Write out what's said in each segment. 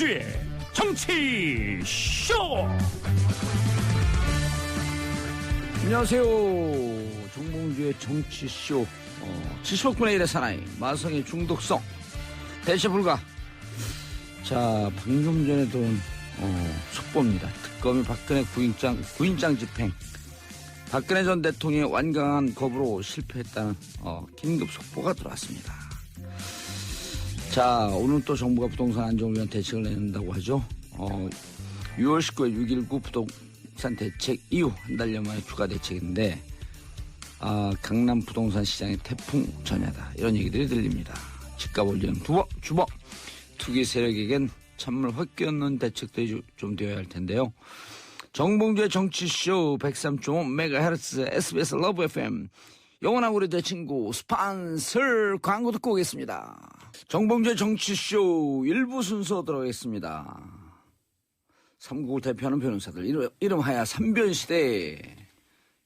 정봉주의 정치쇼. 안녕하세요. 정봉주의 정치쇼. 70억분의 1의 사나이 마성의 중독성 대체 불가. 자, 방금 전에 들어온 속보입니다. 특검이 박근혜 구인장 집행, 박근혜 전 대통령의 완강한 거부로 실패했다는 긴급 속보가 들어왔습니다. 자, 오늘 또 정부가 부동산 안정을 위한 대책을 내는다고 하죠. 6월 19일 6.19 부동산 대책 이후 한 달여 만에 추가 대책인데, 강남 부동산 시장의 태풍 전야다, 이런 얘기들이 들립니다. 집값 올리는 주범 투기 세력에겐 찬물 확 끼얹는 대책들이 좀 되어야 할 텐데요. 정봉주의 정치쇼 103.5MHz SBS 러브 FM 영원한 우리 내 친구 스폰서 광고 듣고 오겠습니다. 정봉주의 정치쇼 1부 순서 들어가겠습니다. 삼국을 대표하는 변호사들, 이름하여 삼변시대.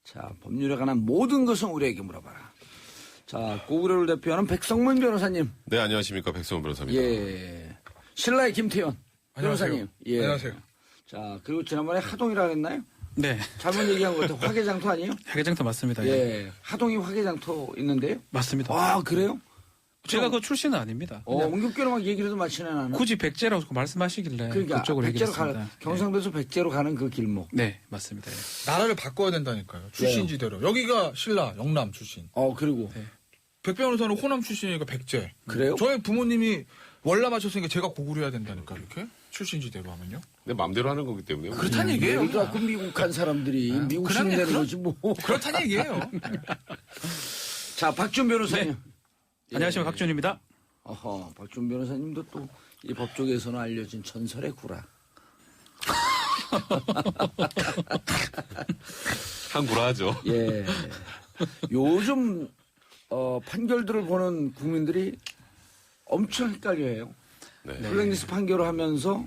자, 법률에 관한 모든 것은 우리에게 물어봐라. 자, 고구려를 대표하는 백성문 변호사님. 네, 안녕하십니까. 백성문 변호사입니다. 예. 신라의 김태현 변호사님. 예. 안녕하세요. 자, 그리고 지난번에 하동이라고 했나요? 네. 잘못 얘기한 것 같아요. 화개장터 아니에요? 화개장터 맞습니다. 예. 하동이 화개장터 있는데요? 맞습니다. 아, 그래요? 제가 그 출신은 아닙니다. 옹겹게로 막 얘기를 마치네, 나는. 굳이 백제라고 말씀하시길래 그러니까 그쪽으로 얘기했습니다. 경상도에서 백제로 가는 그 길목. 네, 맞습니다. 예. 나라를 바꿔야 된다니까요. 출신지대로. 여기가 신라, 영남 출신. 그리고. 네. 백 변호사는 호남 출신이니까 백제. 그래요? 저희 부모님이 월남하셨으니까 제가 고구려해야 된다니까, 이렇게? 출신지대로 하면요. 내 맘대로 하는 거기 때문에. 그렇다는 얘기예요. 우리가 그 미국 간 사람들이 미국 신내는 거지 뭐. 그렇다는 얘기예요. 자, 박준 변호사님. 네. 안녕하십니까. 박준입니다. 박준 변호사님도 또 이 법조계에서는 알려진 전설의 구라. 한구라 하죠. 예. 요즘 판결들을 보는 국민들이 엄청 헷갈려해요. 네. 블랙리스트 판결을 하면서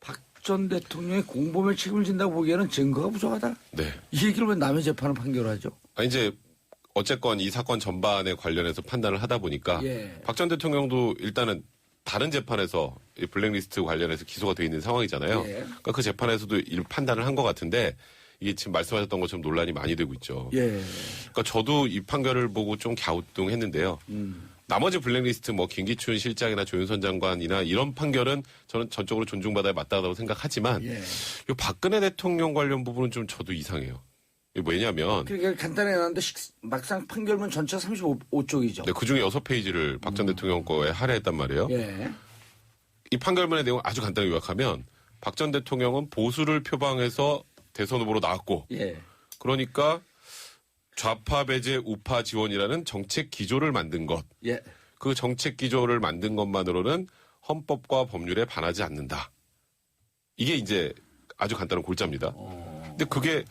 박 전 대통령의 공범의 책임을 진다고 보기에는 증거가 부족하다. 네. 이 얘기를 왜 남의 재판을 판결을 하죠? 이제 어쨌건 이 사건 전반에 관련해서 판단을 하다 보니까 예. 박 전 대통령도 일단은 다른 재판에서 이 블랙리스트 관련해서 기소가 돼 있는 상황이잖아요. 예. 그러니까 그 재판에서도 이 판단을 한 것 같은데 이게 지금 말씀하셨던 것처럼 논란이 많이 되고 있죠. 예. 그러니까 저도 이 판결을 보고 좀 갸우뚱했는데요. 나머지 블랙리스트 김기춘 실장이나 조윤선 장관이나 이런 판결은 저는 전적으로 존중받아야 마땅하다고 생각하지만 예. 이 박근혜 대통령 관련 부분은 좀 저도 이상해요. 이게 뭐냐면 그러니까 간단히 해놨는데 막상 판결문 전체가 35쪽이죠. 네, 그중에 6페이지를 박 전 대통령 거에 할애했단 말이에요. 예. 이 판결문의 내용을 아주 간단히 요약하면 박 전 대통령은 보수를 표방해서 대선 후보로 나왔고 예. 그러니까 좌파 배제 우파 지원이라는 정책 기조를 만든 것. 예. 그 정책 기조를 만든 것만으로는 헌법과 법률에 반하지 않는다. 이게 이제 아주 간단한 골자입니다. 근데 그게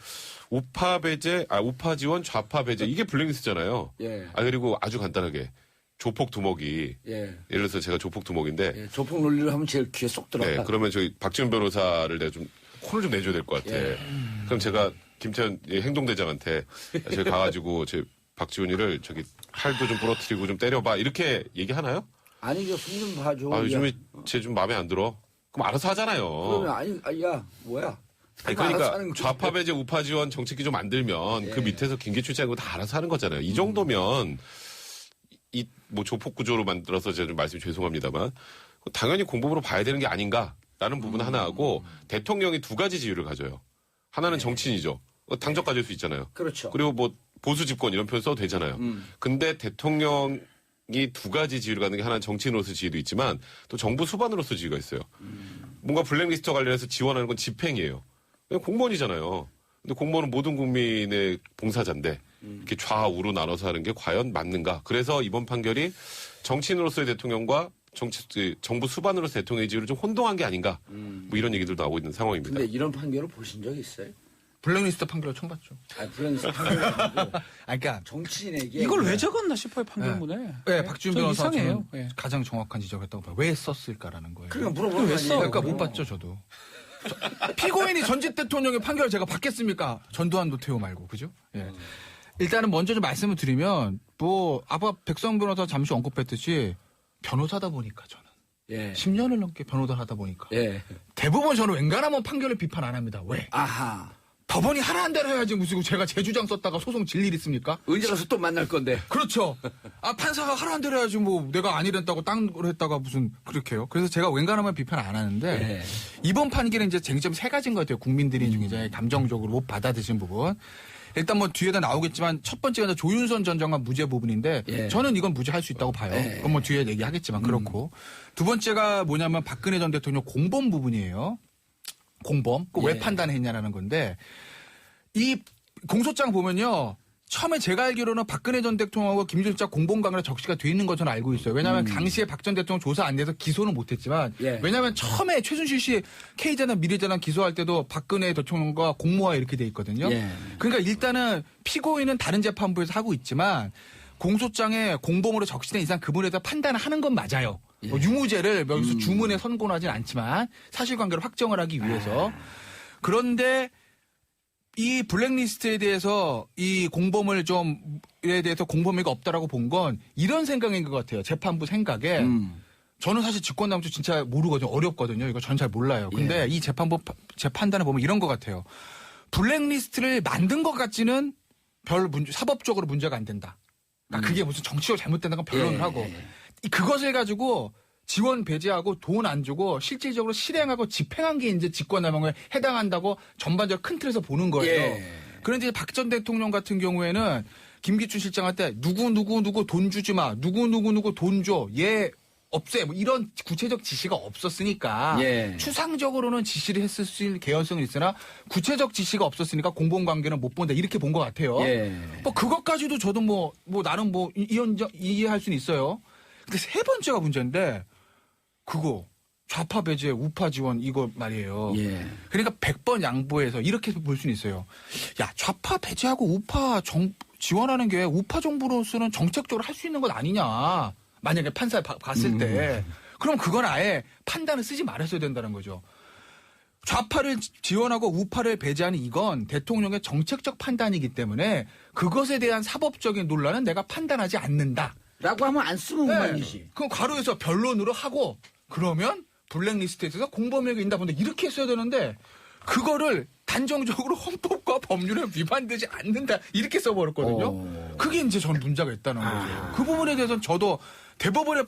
우파 배제, 우파 지원, 좌파 배제 이게 블랙리스트잖아요. 예. 그리고 아주 간단하게 조폭 두목이 예. 예를 들어서 제가 조폭 두목인데 예. 조폭 논리를 하면 제일 귀에 쏙 들어가. 네, 그러면 저희 박지원 변호사를 내가 좀 혼을 좀 내줘야 될 것 같아. 예. 그럼 제가 김태현 행동대장한테 저기 가가지고 제 박지훈이를 저기 팔도 좀 부러뜨리고 좀 때려봐 이렇게 얘기하나요? 아니, 이거 손좀 봐줘. 요즘에 쟤 좀 마음에 안 들어. 그럼 알아서 하잖아요. 그러면 야, 뭐야. 그러니까 좌파 배제 우파 지원 정책기 좀 만들면 그 밑에서 김기춘 씨하고 다 알아서 하는 거잖아요. 이 정도면 이 조폭 구조로 만들어서 제가 좀 말씀이 죄송합니다만 당연히 공범으로 봐야 되는 게 아닌가라는 부분 하나하고 대통령이 두 가지 지위를 가져요. 하나는 정치인이죠. 당적 가질 수 있잖아요. 그렇죠. 그리고 보수 집권 이런 표현 써도 되잖아요. 근데 대통령이 두 가지 지위를 갖는 게 하나는 정치인으로서 지위도 있지만 또 정부 수반으로서 지위가 있어요. 뭔가 블랙리스트 관련해서 지원하는 건 집행이에요. 그냥 공무원이잖아요. 근데 공무원은 모든 국민의 봉사자인데 이렇게 좌우로 나눠서 하는 게 과연 맞는가. 그래서 이번 판결이 정치인으로서의 대통령과 정부 수반으로서 대통령의 지위를 좀 혼동한 게 아닌가. 뭐 이런 얘기들도 나오고 있는 상황입니다. 근데 이런 판결을 보신 적 있어요? 블랙리스트 판결을 처음 봤죠. 블랙리스트 판결이 아니고 그러니까 정치인에게 이걸 왜 적었나 싶어요, 판결문에. 네, 박지훈 변호사 이상해요. 저는 가장 정확한 지적했다고 봐요. 왜 썼을까라는 거예요. 그러니까 물어보는 거 아니에요? 그러니까 못 봤죠, 저도. 피고인이 전직 대통령의 판결을 제가 받겠습니까? 전두환 노태우 말고, 그죠? 예. 일단은 먼저 좀 말씀을 드리면, 아까 백성 변호사 잠시 언급했듯이 변호사다 보니까 저는. 예. 10년을 넘게 변호사를 하다 보니까 예. 대부분 저는 웬간하면 판결을 비판 안 합니다. 왜? 아하. 법원이 하라는 대로 해야지 무슨 제가 제 주장 썼다가 소송 질 일 있습니까? 언제 가서 또 만날 건데. 그렇죠. 판사가 하라는 대로 해야지 뭐 내가 아니랬다고 딴 걸 했다가 무슨 그렇게요. 그래서 제가 웬간하면 비판 안 하는데 예. 이번 판결은 이제 쟁점이 세 가지인 것 같아요. 국민들이 굉장히 감정적으로 못 받아들이신 부분. 일단 뭐 뒤에다 나오겠지만 첫 번째가 조윤선 전 장관 무죄 부분인데 예. 저는 이건 무죄할 수 있다고 봐요. 예. 그건 뭐 뒤에 얘기하겠지만 그렇고. 두 번째가 뭐냐면 박근혜 전 대통령 공범 부분이에요. 공범. 그 왜 예. 판단했냐라는 건데 이 공소장 보면요. 처음에 제가 알기로는 박근혜 전 대통령하고 김준일 공범 관계가 적시가 돼 있는 것처럼 알고 있어요. 왜냐하면 당시에 박 전 대통령 조사 안 돼서 기소는 못했지만 예. 왜냐하면 처음에 최순실 씨 K재단 미래재단 기소할 때도 박근혜 대통령과 공모와 이렇게 돼 있거든요. 예. 그러니까 일단은 피고인은 다른 재판부에서 하고 있지만 공소장에 공범으로 적시된 이상 그분에 대해 판단을 하는 건 맞아요. 예. 뭐 유무죄를 여기서 주문에 선고하진 않지만 사실관계를 확정을 하기 위해서. 그런데 이 블랙리스트에 대해서 이 공범을 좀에 대해서 공범이가 없다라고 본 건 이런 생각인 것 같아요. 재판부 생각에. 저는 사실 직권남용 진짜 모르거든요. 어렵거든요. 이거 전 잘 몰라요. 근데 이 재판부 재판단을 보면 이런 것 같아요. 블랙리스트를 만든 것 같지는 별 문제, 사법적으로 문제가 안 된다. 그러니까 그게 무슨 정치적으로 잘못된다는 건 변론을 하고 그것을 가지고 지원 배제하고 돈 안 주고 실질적으로 실행하고 집행한 게 이제 직권남용에 해당한다고 전반적으로 큰 틀에서 보는 거예요. 예. 그런데 박 전 대통령 같은 경우에는 김기춘 실장한테 누구 돈 주지 마. 누구 돈 줘. 얘 없애. 뭐 이런 구체적 지시가 없었으니까 예. 추상적으로는 지시를 했을 개연성은 있으나 구체적 지시가 없었으니까 공범관계는 못 본다. 이렇게 본 것 같아요. 예. 뭐 그것까지도 저도 뭐 나름 뭐 이해할 수는 있어요. 근데 세 번째가 문제인데 그거 좌파 배제, 우파 지원 이거 말이에요. 예. 그러니까 100번 양보해서 이렇게 볼 수는 있어요. 야, 좌파 배제하고 우파 지원하는 게 우파 정부로서는 정책적으로 할 수 있는 것 아니냐. 만약에 판사 봤을 때. 그럼 그건 아예 판단을 쓰지 말았어야 된다는 거죠. 좌파를 지원하고 우파를 배제하는 이건 대통령의 정책적 판단이기 때문에 그것에 대한 사법적인 논란은 내가 판단하지 않는다. 라고 하면 안 쓰면 그만이지. 그럼 괄호에서 변론으로 하고 그러면 블랙리스트에 있어서 공범에게 인다본데 이렇게 했어야 되는데 그거를 단정적으로 헌법과 법률에 위반되지 않는다 이렇게 써버렸거든요. 그게 이제 전 문제가 있다는 거죠. 그 부분에 대해서는 저도 대법원의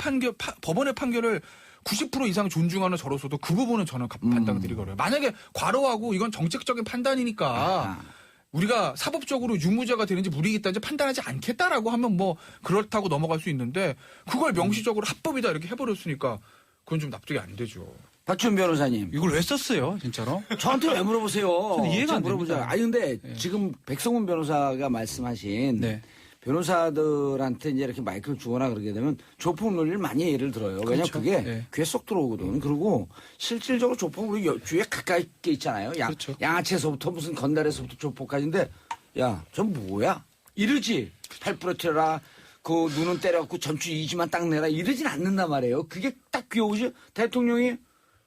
법원의 판결을 90% 이상 존중하는 저로서도 그 부분은 저는 판단을 드리거든요. 만약에 괄호하고 이건 정책적인 판단이니까 우리가 사법적으로 유무죄가 되는지 무리겠다는지 판단하지 않겠다라고 하면 뭐 그렇다고 넘어갈 수 있는데 그걸 명시적으로 합법이다 이렇게 해버렸으니까 그건 좀 납득이 안 되죠. 박준 변호사님. 이걸 왜 썼어요, 진짜로? 저한테 왜 물어보세요? 저는 이해가 안 물어보자. 됩니다. 아니 근데 지금 백성훈 변호사가 말씀하신 네. 변호사들한테 이제 이렇게 마이크를 주거나 그러게 되면 조폭 논리를 많이 예를 들어요. 왜냐면 그렇죠. 그게 네. 귀에 쏙 들어오거든. 그리고 실질적으로 조폭은 우리 주위에 가까이 게 있잖아요. 그렇죠. 양아치에서부터 무슨 건달에서부터 조폭까지인데 야, 전 뭐야? 이러지. 팔 부러뜨려라. 그 눈은 때려갖고 전주 이지만 딱 내라. 이러진 않는단 말이에요. 그게 딱 귀여우지. 대통령이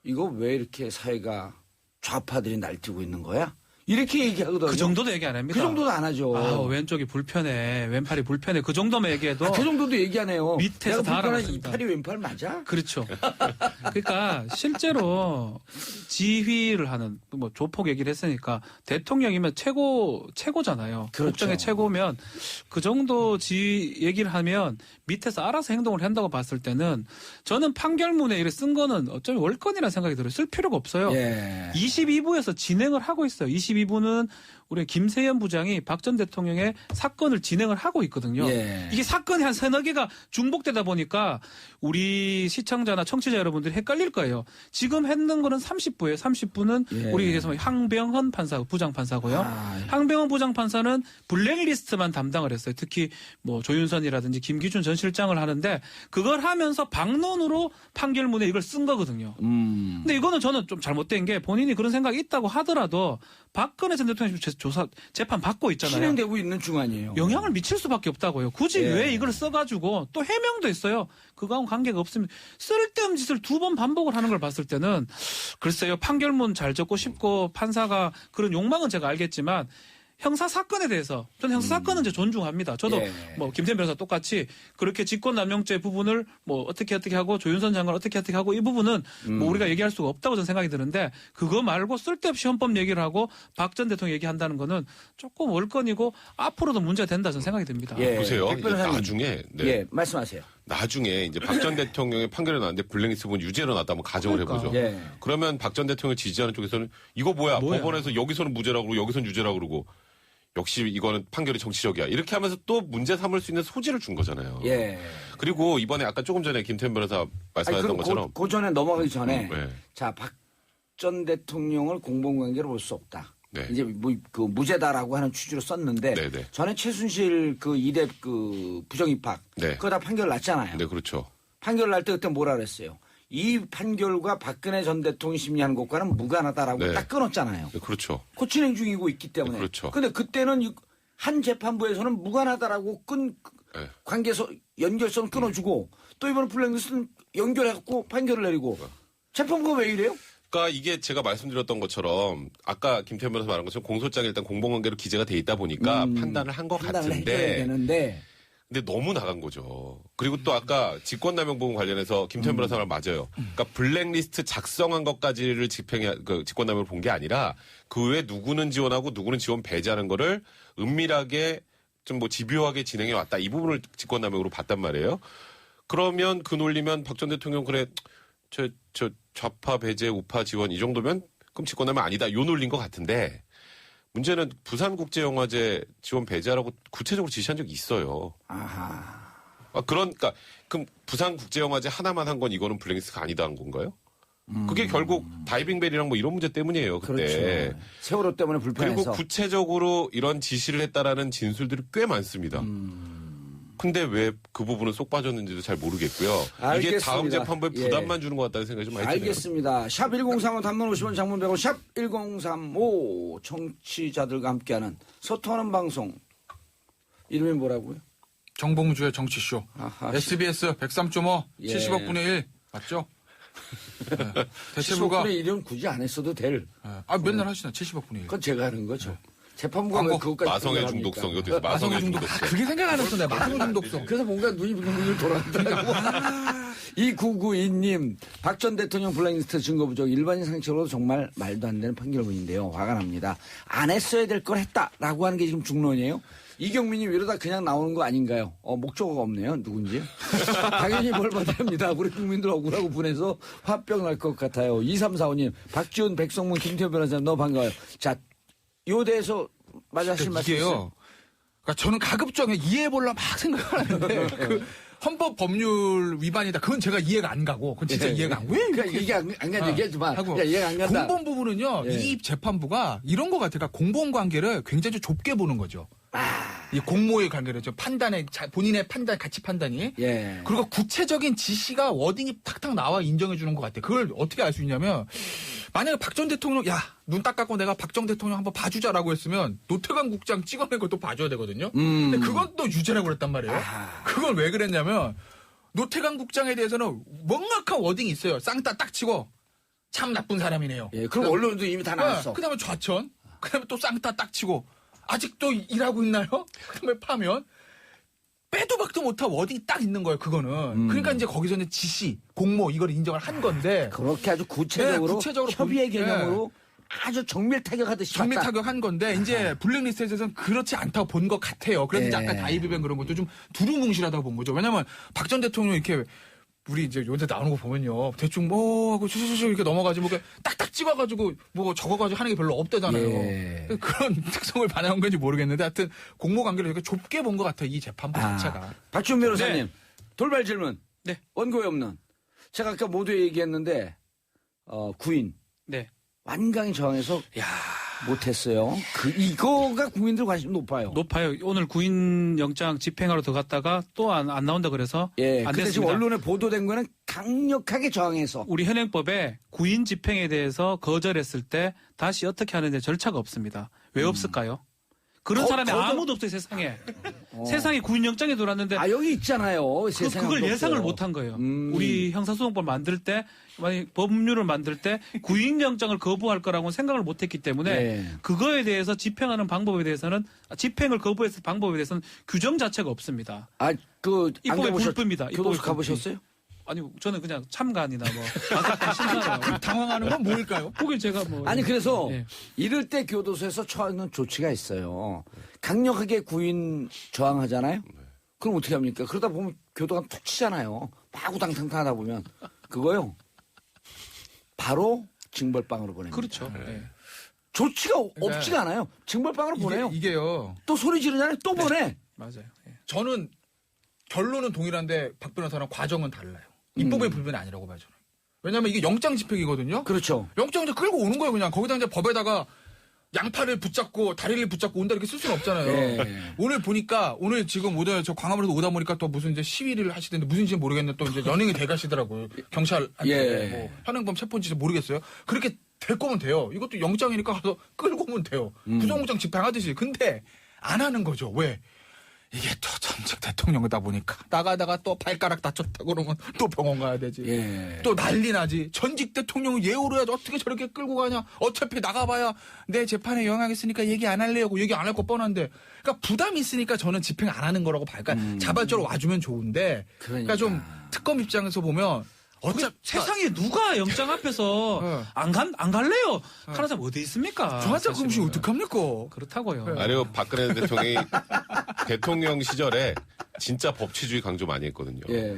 이거 왜 이렇게 사회가 좌파들이 날뛰고 있는 거야? 이렇게 얘기하거든요. 그 정도도 얘기 안 합니다. 그 정도는 안 하죠. 왼쪽이 불편해, 왼팔이 불편해. 그 정도만 얘기해도 그 정도도 얘기 안 해요. 밑에서 다 내가 불편한 이 알아봤습니다. 팔이 왼팔 맞아? 그렇죠. 그러니까 실제로 지휘를 하는 뭐 조폭 얘기를 했으니까 대통령이면 최고잖아요. 그렇죠. 국정의 최고면 그 정도 얘기를 하면 밑에서 알아서 행동을 한다고 봤을 때는 저는 판결문에 이렇게 쓴 거는 어쩌면 월권이라는 생각이 들어요. 쓸 필요가 없어요. 예. 22부에서 진행을 하고 있어요. 22부는 우리 김세현 부장이 박 전 대통령의 사건을 진행을 하고 있거든요. 예. 이게 사건이 한 서너 개가 중복되다 보니까 우리 시청자나 청취자 여러분들이 헷갈릴 거예요. 지금 했는 거는 30부예요. 30부는 예. 우리 얘기해서 항병헌 판사, 부장판사고요. 아, 예. 항병헌 부장판사는 블랙리스트만 담당을 했어요. 특히 뭐 조윤선이라든지 김기춘 전 실장을 하는데 그걸 하면서 방론으로 판결문에 이걸 쓴 거거든요. 근데 이거는 저는 좀 잘못된 게 본인이 그런 생각이 있다고 하더라도 박근혜 전 대통령이 재판 받고 있잖아요. 진행되고 있는 중간이에요. 영향을 미칠 수밖에 없다고요. 굳이 예. 왜 이걸 써가지고 또 해명도 있어요. 그거하고 관계가 없으면 쓸데없는 짓을 2번 반복을 하는 걸 봤을 때는 글쎄요. 판결문 잘 적고 싶고 판사가 그런 욕망은 제가 알겠지만 형사 사건에 대해서 저는 형사 사건은 이제 존중합니다. 저도 예. 뭐 김태현 변호사 똑같이 그렇게 직권남용죄 부분을 뭐 어떻게 하고 조윤선 장관 어떻게 하고 이 부분은 뭐 우리가 얘기할 수가 없다고 저는 생각이 드는데 그거 말고 쓸데없이 헌법 얘기를 하고 박 전 대통령 얘기한다는 거는 조금 월권이고 앞으로도 문제가 된다 저는 생각이 듭니다. 예. 보세요. 백 변호사님. 나중에 네. 예, 말씀하세요. 나중에 이제 박 전 대통령의 판결이 나왔는데 블랙리스트 부분 유죄로 나왔다 한번 가정을 해보죠. 예. 그러면 박 전 대통령을 지지하는 쪽에서는 이거 뭐야? 법원에서 여기서는 무죄라고 그러고 여기서는 유죄라고 그러고 역시 이거는 판결이 정치적이야. 이렇게 하면서 또 문제 삼을 수 있는 소지를 준 거잖아요. 예. 그리고 이번에 아까 조금 전에 김태현 변호사 말씀하셨던 것처럼 그 전에 넘어가기 전에 네. 자, 박 전 대통령을 공범관계로 볼 수 없다. 네. 이제 그 무죄다라고 하는 취지로 썼는데 네, 네. 전에 최순실 그 이대 그 부정입학 네. 그거 다 판결 났잖아요. 네, 그렇죠. 판결 날 때 그때 뭐라 그랬어요? 이 판결과 박근혜 전 대통령이 심리하는 것과는 무관하다라고 네. 딱 끊었잖아요. 네, 그렇죠. 그 진행 중이고 있기 때문에. 네, 그렇죠. 근데 그때는 한 재판부에서는 무관하다라고 네. 관계서 연결선 끊어주고 또 이번에 블랙리스트는 연결해갖고 판결을 내리고 재판부가 왜 이래요? 그러니까 이게 제가 말씀드렸던 것처럼 아까 김태현 변호사 말한 것처럼 공소장에 일단 공범관계로 기재가 돼 있다 보니까 판단을 한 것 판단을 해줘야 같은데 되는데 근데 너무 나간 거죠. 그리고 또 아까 직권남용 부분 관련해서 김태현 변호사 말 맞아요. 그러니까 블랙리스트 작성한 것까지를 직권남용을 본 게 아니라 그 외에 누구는 지원하고 누구는 지원 배제하는 거를 은밀하게 좀 뭐 집요하게 진행해 왔다. 이 부분을 직권남용으로 봤단 말이에요. 그러면 그 논리면 박 전 대통령 그래 저 좌파 배제 우파 지원 이 정도면 그럼 직권남용 아니다. 요 논리인 것 같은데 문제는 부산국제영화제 지원 배제하라고 구체적으로 지시한 적이 있어요. 아하. 그러니까 그럼 부산국제영화제 하나만 한 건 이거는 블랙리스트가 아니다 한 건가요? 그게 결국 다이빙벨이랑 뭐 이런 문제 때문이에요. 그때. 그렇죠. 세월호 때문에 불편해서. 그리고 구체적으로 이런 지시를 했다라는 진술들이 꽤 많습니다. 근데 왜 그 부분은 쏙 빠졌는지도 잘 모르겠고요. 알겠습니다. 이게 다음 재판부에 예. 부담만 주는 것 같다는 생각이 좀 많이 드네요. 알겠습니다. 샵 1035 단문 50원 장문 100원 샵 1035 청취자들과 함께하는 소통하는 방송 이름이 뭐라고요? 정봉주의 정치쇼. 아하, SBS 103.5 예. 70억 분의 1 맞죠? 네. 대체부가 70분의 1은 굳이 안 했어도 될. 맨날 하시나 70억 분의 1. 그건 제가 하는 거죠. 재판부가 왜 광고. 그것까지 마성의 판결합니까? 중독성 이것도 있어요. 마성의 중독성. 그게 생각 안 했어. 내가 마성의 중독성. 그래서 뭔가 눈이 부들부들 돌아가더라고. 2992님, 박 전 대통령 블랙리스트 증거 부족 일반인 상식으로도 정말 말도 안 되는 판결문인데요. 화가 납니다. 안 했어야 될 걸 했다라고 하는 게 지금 중론이에요. 이경민님 이러다 그냥 나오는 거 아닌가요? 목적어가 없네요. 누군지. 당연히 벌 받아야 합니다. 우리 국민들 억울하고 분해서 화병 날 것 같아요. 2345님, 박지훈, 백성문, 김태현 변호사님 너무 반가워요. 자, 요 대해서 맞아 하실 말씀 있어요? 이게요. 그러니까 저는 가급적 이해해보려 막 생각을 하는데 그 헌법 법률 위반이다. 그건 제가 이해가 안 가고 그건 진짜 이해가 안 가고. 왜 그러니까 이렇게 이게 안 간다 얘기하지 마. 하고 야, 이해가 안 간다. 공범 부분은요. 예. 이 재판부가 이런 것 같아요. 그러니까 공범 관계를 굉장히 좁게 보는 거죠. 이 공모의 관계를 좀 판단에 본인의 판단 가치 판단이 예. 그리고 구체적인 지시가 워딩이 탁탁 나와 인정해 주는 것 같아요. 그걸 어떻게 알 수 있냐면 만약에 박 전 대통령 눈 딱 감고 내가 박 전 대통령 한번 봐주자라고 했으면 노태관 국장 찍어낸 것도 봐줘야 되거든요. 근데 그건 또 유죄라고 그랬단 말이에요. 그걸 왜 그랬냐면 노태관 국장에 대해서는 명확한 워딩이 있어요. 쌍따 딱 치고 참 나쁜 사람이네요. 예, 그럼 언론도 이미 다 나왔어. 그다음에 좌천, 그다음에 또 쌍따 딱 치고 아직도 일하고 있나요? 그다음에 파면 빼도 박도 못한 워딩이 딱 있는 거예요. 그거는. 그러니까 이제 거기서는 지시, 공모 이걸 인정을 한 건데 그렇게 아주 구체적으로, 네, 구체적으로 협의의 본- 개념으로 아주 정밀 타격하듯이 정밀 봤다. 타격한 건데 이제 블랙리스트에서는 그렇지 않다고 본 것 같아요. 그래서 이제 예. 아까 다이비뱅 그런 것도 좀 두루뭉실하다고 본 거죠. 왜냐면 박 전 대통령 이렇게 우리 이제 요새 나오는 거 보면요. 대충 뭐 하고 슈슈슈 이렇게 넘어가지고 뭐 딱딱 찍어가지고 뭐 적어가지고 하는 게 별로 없대잖아요. 예. 그런 특성을 반영한 건지 모르겠는데 하여튼 공모 관계를 이렇게 좁게 본 것 같아요. 이 재판부 자체가. 박지훈 변호사님, 네. 돌발 질문. 네. 원고에 없는. 제가 아까 모두 얘기했는데, 구인. 네. 완강히 저항해서 못했어요. 이거가 국민들 관심 높아요. 높아요. 오늘 구인 영장 집행하러 들어갔다가 또 안 나온다 그래서 예. 안 근데 지금 됐습니다. 언론에 보도된 거는 강력하게 저항해서. 우리 현행법에 구인 집행에 대해서 거절했을 때 다시 어떻게 하는데 절차가 없습니다. 왜 없을까요? 그런 사람이 거절- 아무도 없어요, 세상에. 세상에 구인영장이 들어왔는데 아 여기 있잖아요. 세상에 그걸 없어요. 예상을 못한 거예요. 우리 형사소송법 만들 때, 만약 법률을 만들 때 구인영장을 거부할 거라고 생각을 못했기 때문에 네. 그거에 대해서 집행하는 방법에 대해서는 집행을 거부했을 방법에 대해서는 규정 자체가 없습니다. 아그 입법의 불법입니다. 교도소 가보셨어요? 아니 저는 그냥 참관이나 뭐 심사를 당황하는 건 뭘까요? 그게 제가 뭐 아니 그래서 예. 이럴 때 교도소에서 처하는 조치가 있어요. 강력하게 구인 저항하잖아요. 그럼 어떻게 합니까? 그러다 보면 교도관 툭 치잖아요. 마구당탕탕 하다 보면 그거요. 바로 징벌방으로 보냅니다. 그렇죠. 예. 조치가 없지가 않아요. 징벌방으로 보내요. 이게요. 또 소리 지르잖아요. 또 보내. 맞아요. 예. 저는 결론은 동일한데 박 변호사랑 과정은 달라요. 입법의 불변이 아니라고 봐요, 저는. 왜냐면 이게 영장 집행이거든요. 그렇죠. 영장 이제 끌고 오는 거예요, 그냥. 거기다 이제 법에다가 양팔을 붙잡고 다리를 붙잡고 온다 이렇게 쓸 수는 없잖아요. 예. 오늘 보니까 오늘 저 광화문에서 오다 보니까 또 무슨 이제 시위를 하시던데 무슨지 모르겠는데 또 이제 연행이 돼 가시더라고요. 경찰한테 예. 뭐 현행범 체포인지 모르겠어요. 그렇게 될 거면 돼요. 이것도 영장이니까 가서 끌고 오면 돼요. 구속영장 집행하듯이. 근데 안 하는 거죠. 왜? 이게 또 전직 대통령이다 보니까 나가다가 또 발가락 다쳤다 그러면 또 병원 가야 되지. 예. 또 난리 나지. 전직 대통령은 예우로 해야지 어떻게 저렇게 끌고 가냐. 어차피 나가봐야 내 재판에 영향 있으니까 얘기 안 할래요. 얘기 안 할 거 뻔한데. 그러니까 부담이 있으니까 저는 집행 안 하는 거라고 봐요. 그러니까 자발적으로 와주면 좋은데. 그러니까 좀 특검 입장에서 보면 어차피 세상에 누가 영장 앞에서 네. 안 갈래요? 하는 사람 어디 있습니까? 저한테 그럼 사실은. 어떡합니까? 그렇다고요. 아니요, 박근혜 대통령이 대통령 시절에 진짜 법치주의 강조 많이 했거든요. 예.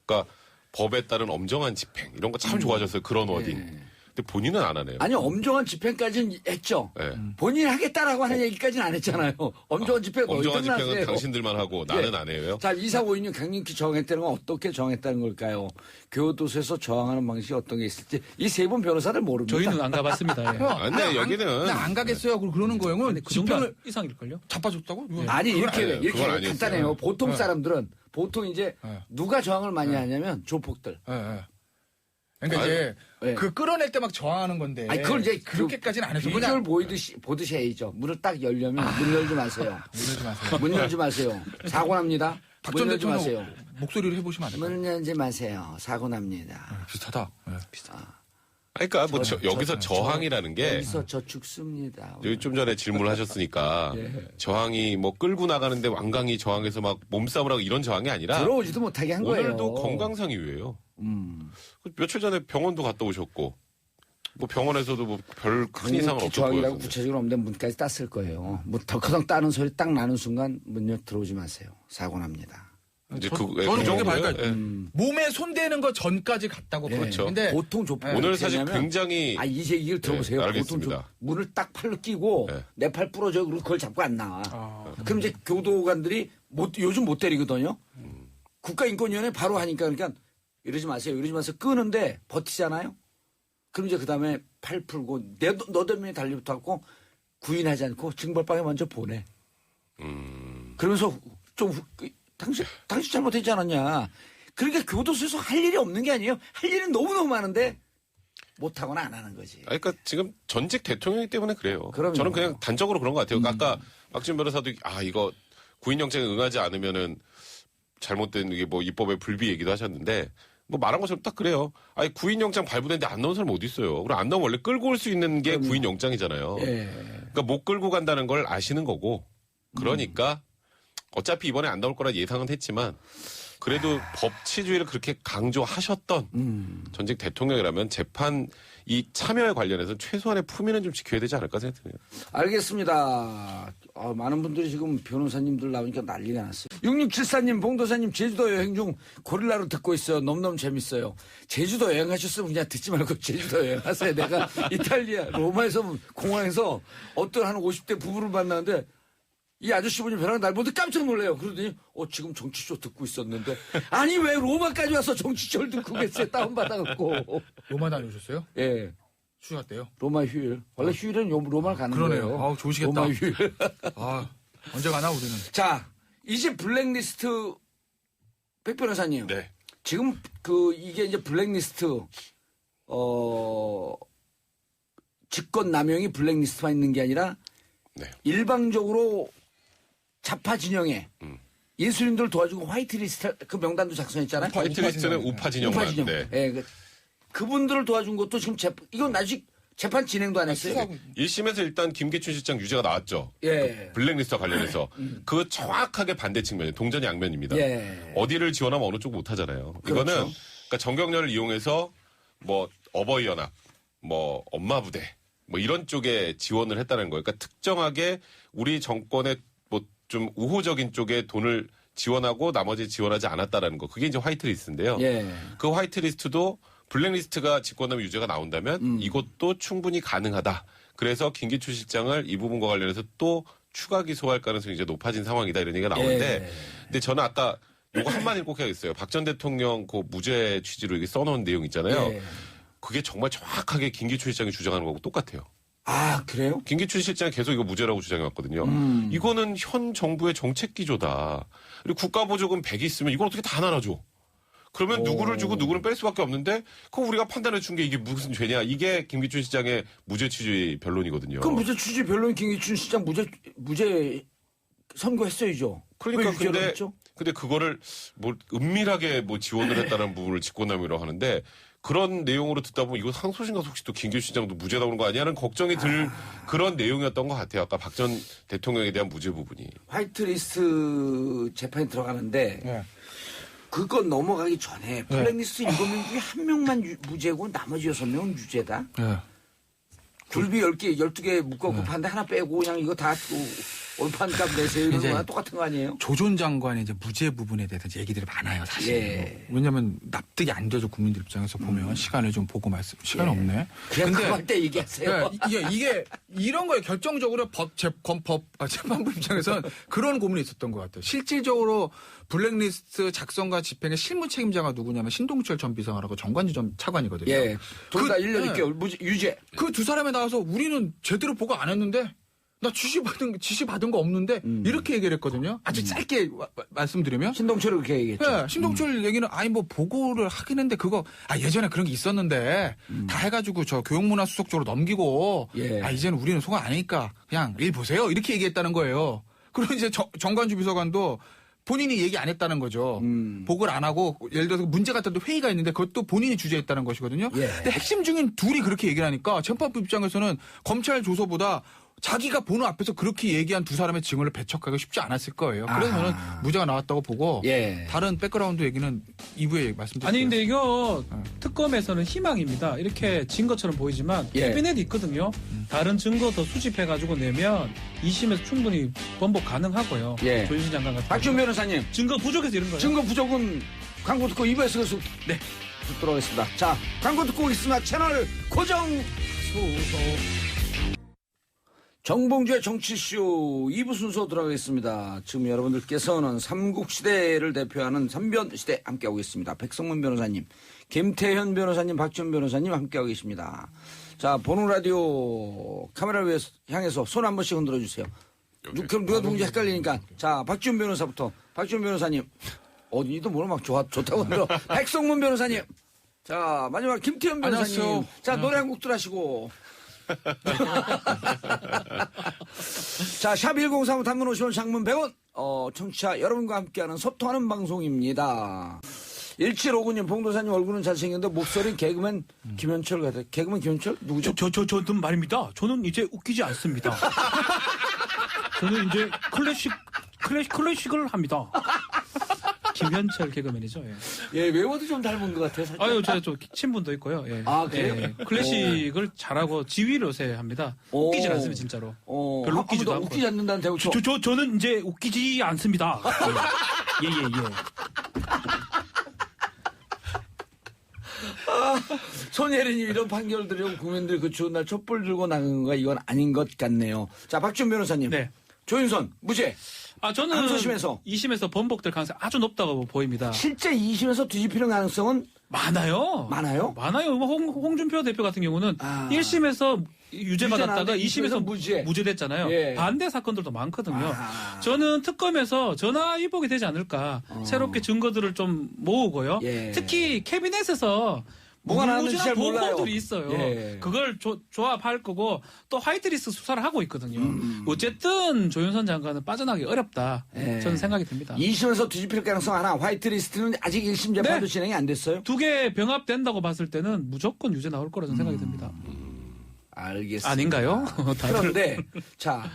그러니까 법에 따른 엄정한 집행 이런 거 참 좋아졌어요. 그런 워딩. 근데 본인은 안 하네요. 아니 엄정한 집행까지는 했죠. 네. 본인이 하겠다라고 하는 얘기까지는 안 했잖아요. 엄정한 집행 엄정한 집행은 끝났어요. 당신들만 하고 나는 안 해요. 자, 이사오인님 강력히 저항했다는 건 어떻게 저항했다는 걸까요? 교도소에서 저항하는 방식이 어떤 게 있을지 이 세 분 변호사를 모릅니다. 저희는 안 가봤습니다. 예. 아니, 여기는 그냥 안 가겠어요. 그러는 거예요. 근데 그 정도 집행을 이상일걸요? 자빠졌다고? 아니 이렇게 아니에요. 이렇게 그건 아니었어요. 간단해요. 보통 네. 사람들은 보통 이제 네. 누가 저항을 많이 하냐면 조폭들. 예, 예. 그러니까 아니, 이제 예. 그 끌어낼 때 막 저항하는 건데. 아니 그걸 이제 그렇게까지는 안 해서 비주얼 그냥 보듯이 해야죠. 문을 딱 열려면 문 열지 마세요. 이러지 마세요. 문 열지 마세요. 사고 납니다. 박 문 전 열지 마세요. 대통령 목소리를 해보시면 안 될까요? 문 열지 마세요. 사고 납니다. 비슷하다. 예. 그러니까 뭐 여기서 저항이라는 게 여기서 저 죽습니다. 여기 좀 전에 질문을 하셨으니까 저항이 뭐 끌고 나가는데 완강히 저항해서 막 몸싸움을 하고 이런 저항이 아니라 들어오지도 못하게 한 거예요. 오늘도 건강상 이유예요. 며칠 전에 병원도 갔다 오셨고 뭐 병원에서도 뭐 별 큰 이상은 없었고 저항이라고 구체적으로 없는데 문까지 땄을 거예요. 문 덜커덩 따는 소리 딱 나는 순간 문 들어오지 마세요. 사고 납니다. 이제 저는 그 저게 정도예요. 밝아요. 예. 몸에 손대는 거 전까지 갔다고 봐요. 그렇죠. 근데 보통 조폭 오늘 사실 굉장히 이제 이걸 들어보세요. 네, 보통 알겠습니다. 문을 딱 팔로 끼고 네. 내 팔 부러져 그리고 그걸 잡고 안 나와. 그럼 이제 교도관들이 요즘 못 때리거든요. 국가인권위원회 바로 하니까 그러니까 이러지 마세요. 끄는데 버티잖아요. 그럼 이제 그다음에 팔 풀고 너 때문에 달려붙었고 구인하지 않고 징벌방에 먼저 보내. 그러면서 좀 당신 잘못했지 않았냐. 그러니까 교도소에서 할 일이 없는 게 아니에요. 할 일은 너무너무 많은데 못하거나 안 하는 거지. 그러니까 지금 전직 대통령이기 때문에 그래요. 그럼요. 저는 그냥 단적으로 그런 것 같아요. 아까 박지원 변호사도 이거 구인영장에 응하지 않으면은 잘못된 이게 뭐 입법의 불비 얘기도 하셨는데 뭐 말한 것처럼 딱 그래요. 구인영장 발부됐는데 안 나온 사람 어디 있어요. 그럼 안 나오면 원래 끌고 올 수 있는 게 구인영장이잖아요. 예. 그러니까 못 끌고 간다는 걸 아시는 거고 그러니까 어차피 이번에 안 나올 거라 예상은 했지만 그래도 법치주의를 그렇게 강조하셨던 전직 대통령이라면 재판 이 참여에 관련해서 최소한의 품위는 좀 지켜야 되지 않을까 생각해요. 알겠습니다. 많은 분들이 지금 변호사님들 나오니까 난리가 났어요. 6674님, 봉도사님, 제주도 여행 중 고릴라로 듣고 있어요. 너무너무 재밌어요. 제주도 여행하셨으면 그냥 듣지 말고 제주도 여행하세요. 내가 이탈리아, 로마에서 공항에서 어떤 한 50대 부부를 만나는데 이 아저씨분이 저랑 날 보는데 깜짝 놀래요. 그러더니 지금 정치쇼 듣고 있었는데 아니 왜 로마까지 와서 정치쇼를 듣고 계세요. 다운받아갖고. 로마 다녀오셨어요? 예. 휴가 때요? 로마 휴일. 원래 휴일은 로마를 가는 그러네요. 거예요. 아우, 좋으시겠다. 로마 휴일. 언제 가나 우리는. 자, 이제 블랙리스트 백 변호사님. 네. 지금 이게 이제 블랙리스트 직권 남용이 블랙리스트만 있는 게 아니라 네. 일방적으로 좌파 진영에 예술인들 도와주고 화이트리스트 그 명단도 작성했잖아요. 화이트리스트는 우파 진영만. 우파 진영. 네. 예, 그분들을 도와준 것도 지금 이건 아직 재판 진행도 안 했어요. 1심에서 일단 김기춘 실장 유죄가 나왔죠. 예. 블랙리스트와 관련해서 그 정확하게 반대 측면이 동전 양면입니다. 예. 어디를 지원하면 어느 쪽 못하잖아요. 그렇죠. 이거는 그러니까 정경련을 이용해서 뭐 어버이 연합, 뭐 엄마 부대, 뭐 이런 쪽에 지원을 했다는 거예요. 그러니까 특정하게 우리 정권의 뭐 좀 우호적인 쪽에 돈을 지원하고 나머지 지원하지 않았다라는 거. 그게 이제 화이트리스트인데요. 예. 그 화이트리스트도 블랙리스트가 직권남용 유죄가 나온다면 이것도 충분히 가능하다. 그래서 김기춘 실장을 이 부분과 관련해서 또 추가 기소할 가능성이 이제 높아진 상황이다 이런 얘기가 나오는데 예. 근데 저는 아까 요거 한마디를 꼭 해야겠어요. 박 전 대통령 그 무죄 취지로 이게 써놓은 내용 있잖아요. 예. 그게 정말 정확하게 김기춘 실장이 주장하는 거하고 똑같아요. 아, 그래요? 김기춘 실장이 계속 이거 무죄라고 주장해왔거든요. 이거는 현 정부의 정책 기조다. 그리고 국가보조금 100이 있으면 이걸 어떻게 다 나눠줘. 그러면 누구를 주고 누구를 뺄 수밖에 없는데 그거 우리가 판단해 준 게 이게 무슨 죄냐. 이게 김기춘 실장의 무죄 취지 변론이거든요. 그 무죄 취지 변론 김기춘 시장 무죄 선고했어야죠. 그러니까 왜 유죄를 했죠? 근데 그거를 뭐 은밀하게 뭐 지원을 했다는 부분을 직권남용이라고 하는데 그런 내용으로 듣다 보면 이거 항소심과 혹시 또 김기춘 시장도 무죄 나오는 거 아니냐는 걱정이 들 그런 내용이었던 것 같아요. 아까 박 전 대통령에 대한 무죄 부분이. 화이트리스트 재판이 들어가는데 예. 그건 넘어가기 전에 블랙리스트 7명 중에 한 명만 무죄고 나머지 6명은 유죄다. 예. 굴비 10개, 12개 묶어놓고 판데 하나 빼고 그냥 이거 다 올판값 내세요. 이런 이제 거랑 똑같은 거 아니에요? 조 전 장관의 이제 무죄 부분에 대해서 이제 얘기들이 많아요, 사실. 예. 왜냐면 납득이 안 돼서 국민들 입장에서 보면 시간을 좀 보고 시간이 없네. 그냥 그거 할 때 얘기하세요. 이게 이런 거에 결정적으로 재판부 입장에서는 그런 고민이 있었던 것 같아요. 실질적으로 블랙리스트 작성과 집행의 실무 책임자가 누구냐면 신동철 전 비서관하고 정관지 전 차관이거든요. 예. 둘 다 그- 1년 예. 6개월 유죄. 그 두 사람에 나와서 우리는 제대로 보고 안 했는데 나 지시 받은 거 없는데 이렇게 얘기를 했거든요. 아주 짧게 말씀드리면. 신동철이 그렇게 얘기했죠. 예, 신동철 얘기는 뭐 보고를 하긴 했는데 그거 예전에 그런 게 있었는데 다 해가지고 저 교육문화수석 쪽으로 넘기고 예. 이제는 우리는 소관 아니니까 그냥 일 보세요 이렇게 얘기했다는 거예요. 그리고 이제 정관주 비서관도 본인이 얘기 안 했다는 거죠. 보고를 안 하고 예를 들어서 문제 같은 회의가 있는데 그것도 본인이 주재했다는 것이거든요. 예. 근데 핵심 중인 둘이 그렇게 얘기를 하니까 재판부 입장에서는 검찰 조서보다 자기가 보는 앞에서 그렇게 얘기한 두 사람의 증언을 배척하기가 쉽지 않았을 거예요. 그래서 저는 무죄가 나왔다고 보고 예. 다른 백그라운드 얘기는 2부에 말씀드릴게요. 아니 근데 이거 특검에서는 희망입니다. 이렇게 진 것처럼 보이지만 예. 캐비넷이 있거든요. 다른 증거 더 수집해가지고 내면 2심에서 충분히 번복 가능하고요. 예. 조윤선 장관 같은 박준 경우. 변호사님. 증거 부족해서 이런 거예요. 증거 부족은 광고 듣고 2부에서 계속 듣도록 하겠습니다. 자, 광고 듣고 있으나 채널 고정 소소. 정봉주의 정치쇼 2부 순서 들어가겠습니다. 지금 여러분들께서는 삼국시대를 대표하는 삼변시대 함께하고 있습니다. 백성문 변호사님, 김태현 변호사님, 박지원 변호사님 함께하고 계십니다. 자, 보는 라디오 카메라를 향해서 손 한 번씩 흔들어 주세요. 그럼 누가 누군지 헷갈리니까. 자, 박지원 변호사부터. 박지원 변호사님. 어디도 모르 막 좋다고 흔들어. 백성문 변호사님. 자, 마지막 김태현 변호사님. 안녕하세요. 자, 노래 한 곡 들하시고. 자, 샵 1035 단문 50원 장문 100원. 청취자 여러분과 함께하는 소통하는 방송입니다. 1759님, 봉도사님 얼굴은 잘생겼는데 목소리는 개그맨 김현철 같아요. 개그맨 김현철? 누구죠? 저는 말입니다. 저는 이제 웃기지 않습니다. 저는 이제 클래식을 합니다. 김현철 개그맨이죠. 예. 예, 외워도 좀 닮은 것 같아요. 살짝. 아유, 저 친분도 있고요. 예. 아, 그래요? 예. 클래식을 잘하고 지휘를 요새 합니다. 웃기지 않습니다, 진짜로. 별로 웃기지도 않고. 웃기지 않는다는 대우. 저는 이제 웃기지 않습니다. 예. 손예린님 이런 판결을 들으면 국민들 그 추운 날 촛불 들고 나가는 거 이건 아닌 것 같네요. 자, 박준 변호사님. 네. 조윤선 무죄. 저는 항소심에서 2심에서 번복될 가능성이 아주 높다고 보입니다. 실제 2심에서 뒤집히는 가능성은 많아요. 많아요? 많아요. 홍준표 대표 같은 경우는 1심에서 유죄 받았다가 나왔는데 2심에서 무죄. 무죄됐잖아요. 예. 반대 사건들도 많거든요. 저는 특검에서 전화 위복이 되지 않을까. 새롭게 증거들을 좀 모으고요. 예. 특히 캐비넷에서 뭐가 나왔는지 잘 몰라요. 보고들이 있어요. 예. 그걸 조합할 거고 또 화이트리스트 수사를 하고 있거든요. 어쨌든 조윤선 장관은 빠져나가기 어렵다. 예. 저는 생각이 듭니다. 2심에서 뒤집힐 가능성 하나. 화이트리스트는 아직 1심 재판도 네. 진행이 안 됐어요. 두 개 병합된다고 봤을 때는 무조건 유죄 나올 거라는 생각이 듭니다. 알겠습니다. 아닌가요? 다들. 그런데 자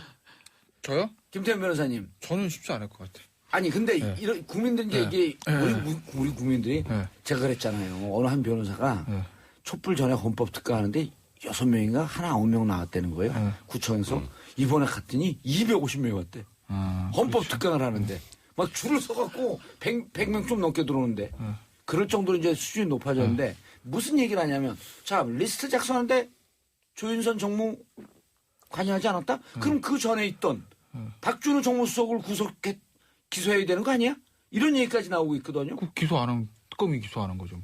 저요? 김태현 변호사님. 저는 쉽지 않을 것 같아요. 아니 근데 네. 이런 국민들 이제 네. 이게 네. 우리 국민들이 네. 제가 그랬잖아요. 어느 한 변호사가 네. 촛불 전에 헌법 특가하는데 6명인가 하나 9명 나왔다는 거예요. 네. 구청에서 이번에 갔더니 250명이 왔대. 헌법 특강을 하는데 막 줄을 서갖고 100명 좀 넘게 들어오는데 그럴 정도로 이제 수준이 높아졌는데 무슨 얘기를 하냐면 자 리스트 작성하는데 조윤선 정무 관여하지 않았다? 그럼 그 전에 있던 박준우 정무수석을 기소해야 되는 거 아니야? 이런 얘기까지 나오고 있거든요. 그 기소 안 하면 특검이 기소하는 거죠.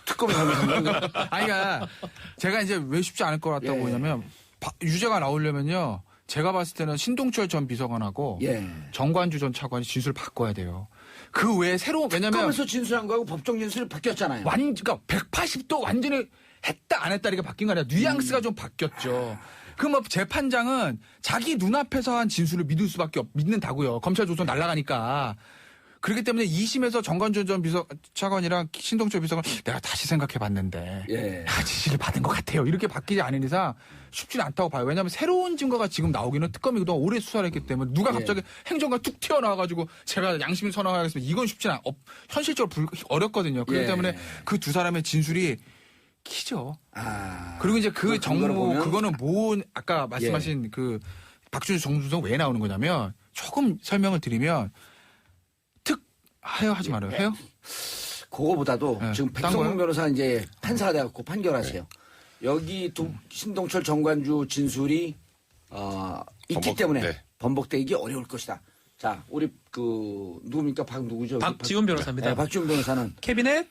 특검이 하면 아니, 그러니까 제가 이제 왜 쉽지 않을 것 같다고 예. 보냐면 유죄가 나오려면요. 제가 봤을 때는 신동철 전 비서관하고 예. 정관주 전 차관이 진술 바꿔야 돼요. 그 외에 새로운 왜냐면 특검에서 진술한 거하고 법정 진술이 바뀌었잖아요. 그러니까 180도 완전히 했다 안 했다 이렇게 바뀐 거 아니라 뉘앙스가 좀 바뀌었죠. 그럼 뭐 재판장은 자기 눈앞에서 한 진술을 믿는다고요. 검찰 조선 날아가니까. 그렇기 때문에 2심에서 정관준 전 차관이랑 신동철 비서관 내가 다시 생각해봤는데 예. 지시를 받은 것 같아요. 이렇게 바뀌지 않은 이상 쉽지는 않다고 봐요. 왜냐하면 새로운 증거가 지금 나오기는 특검이 그동안 오래 수사를 했기 때문에 누가 갑자기 행정가 뚝 튀어나와가지고 제가 양심이 선언하겠습니다. 이건 쉽지는 현실적으로 어렵거든요. 그렇기 예. 때문에 그 두 사람의 진술이 키죠. 그리고 이제 그 그 근거를 정무 보면- 그거는 아까 말씀하신 그 박준수 정무수석 왜 나오는 거냐면 조금 설명을 드리면 하지 말아요. 해요? 그거보다도 네. 지금 딴 백성문 거요? 변호사 이제 판사가 돼갖고 판결하세요. 여기 신동철 정관주 진술이 있기 때문에 네. 번복되기 어려울 것이다. 자, 우리 누굽니까? 누구죠? 박지훈 변호사입니다. 네, 박지훈 변호사는 캐비넷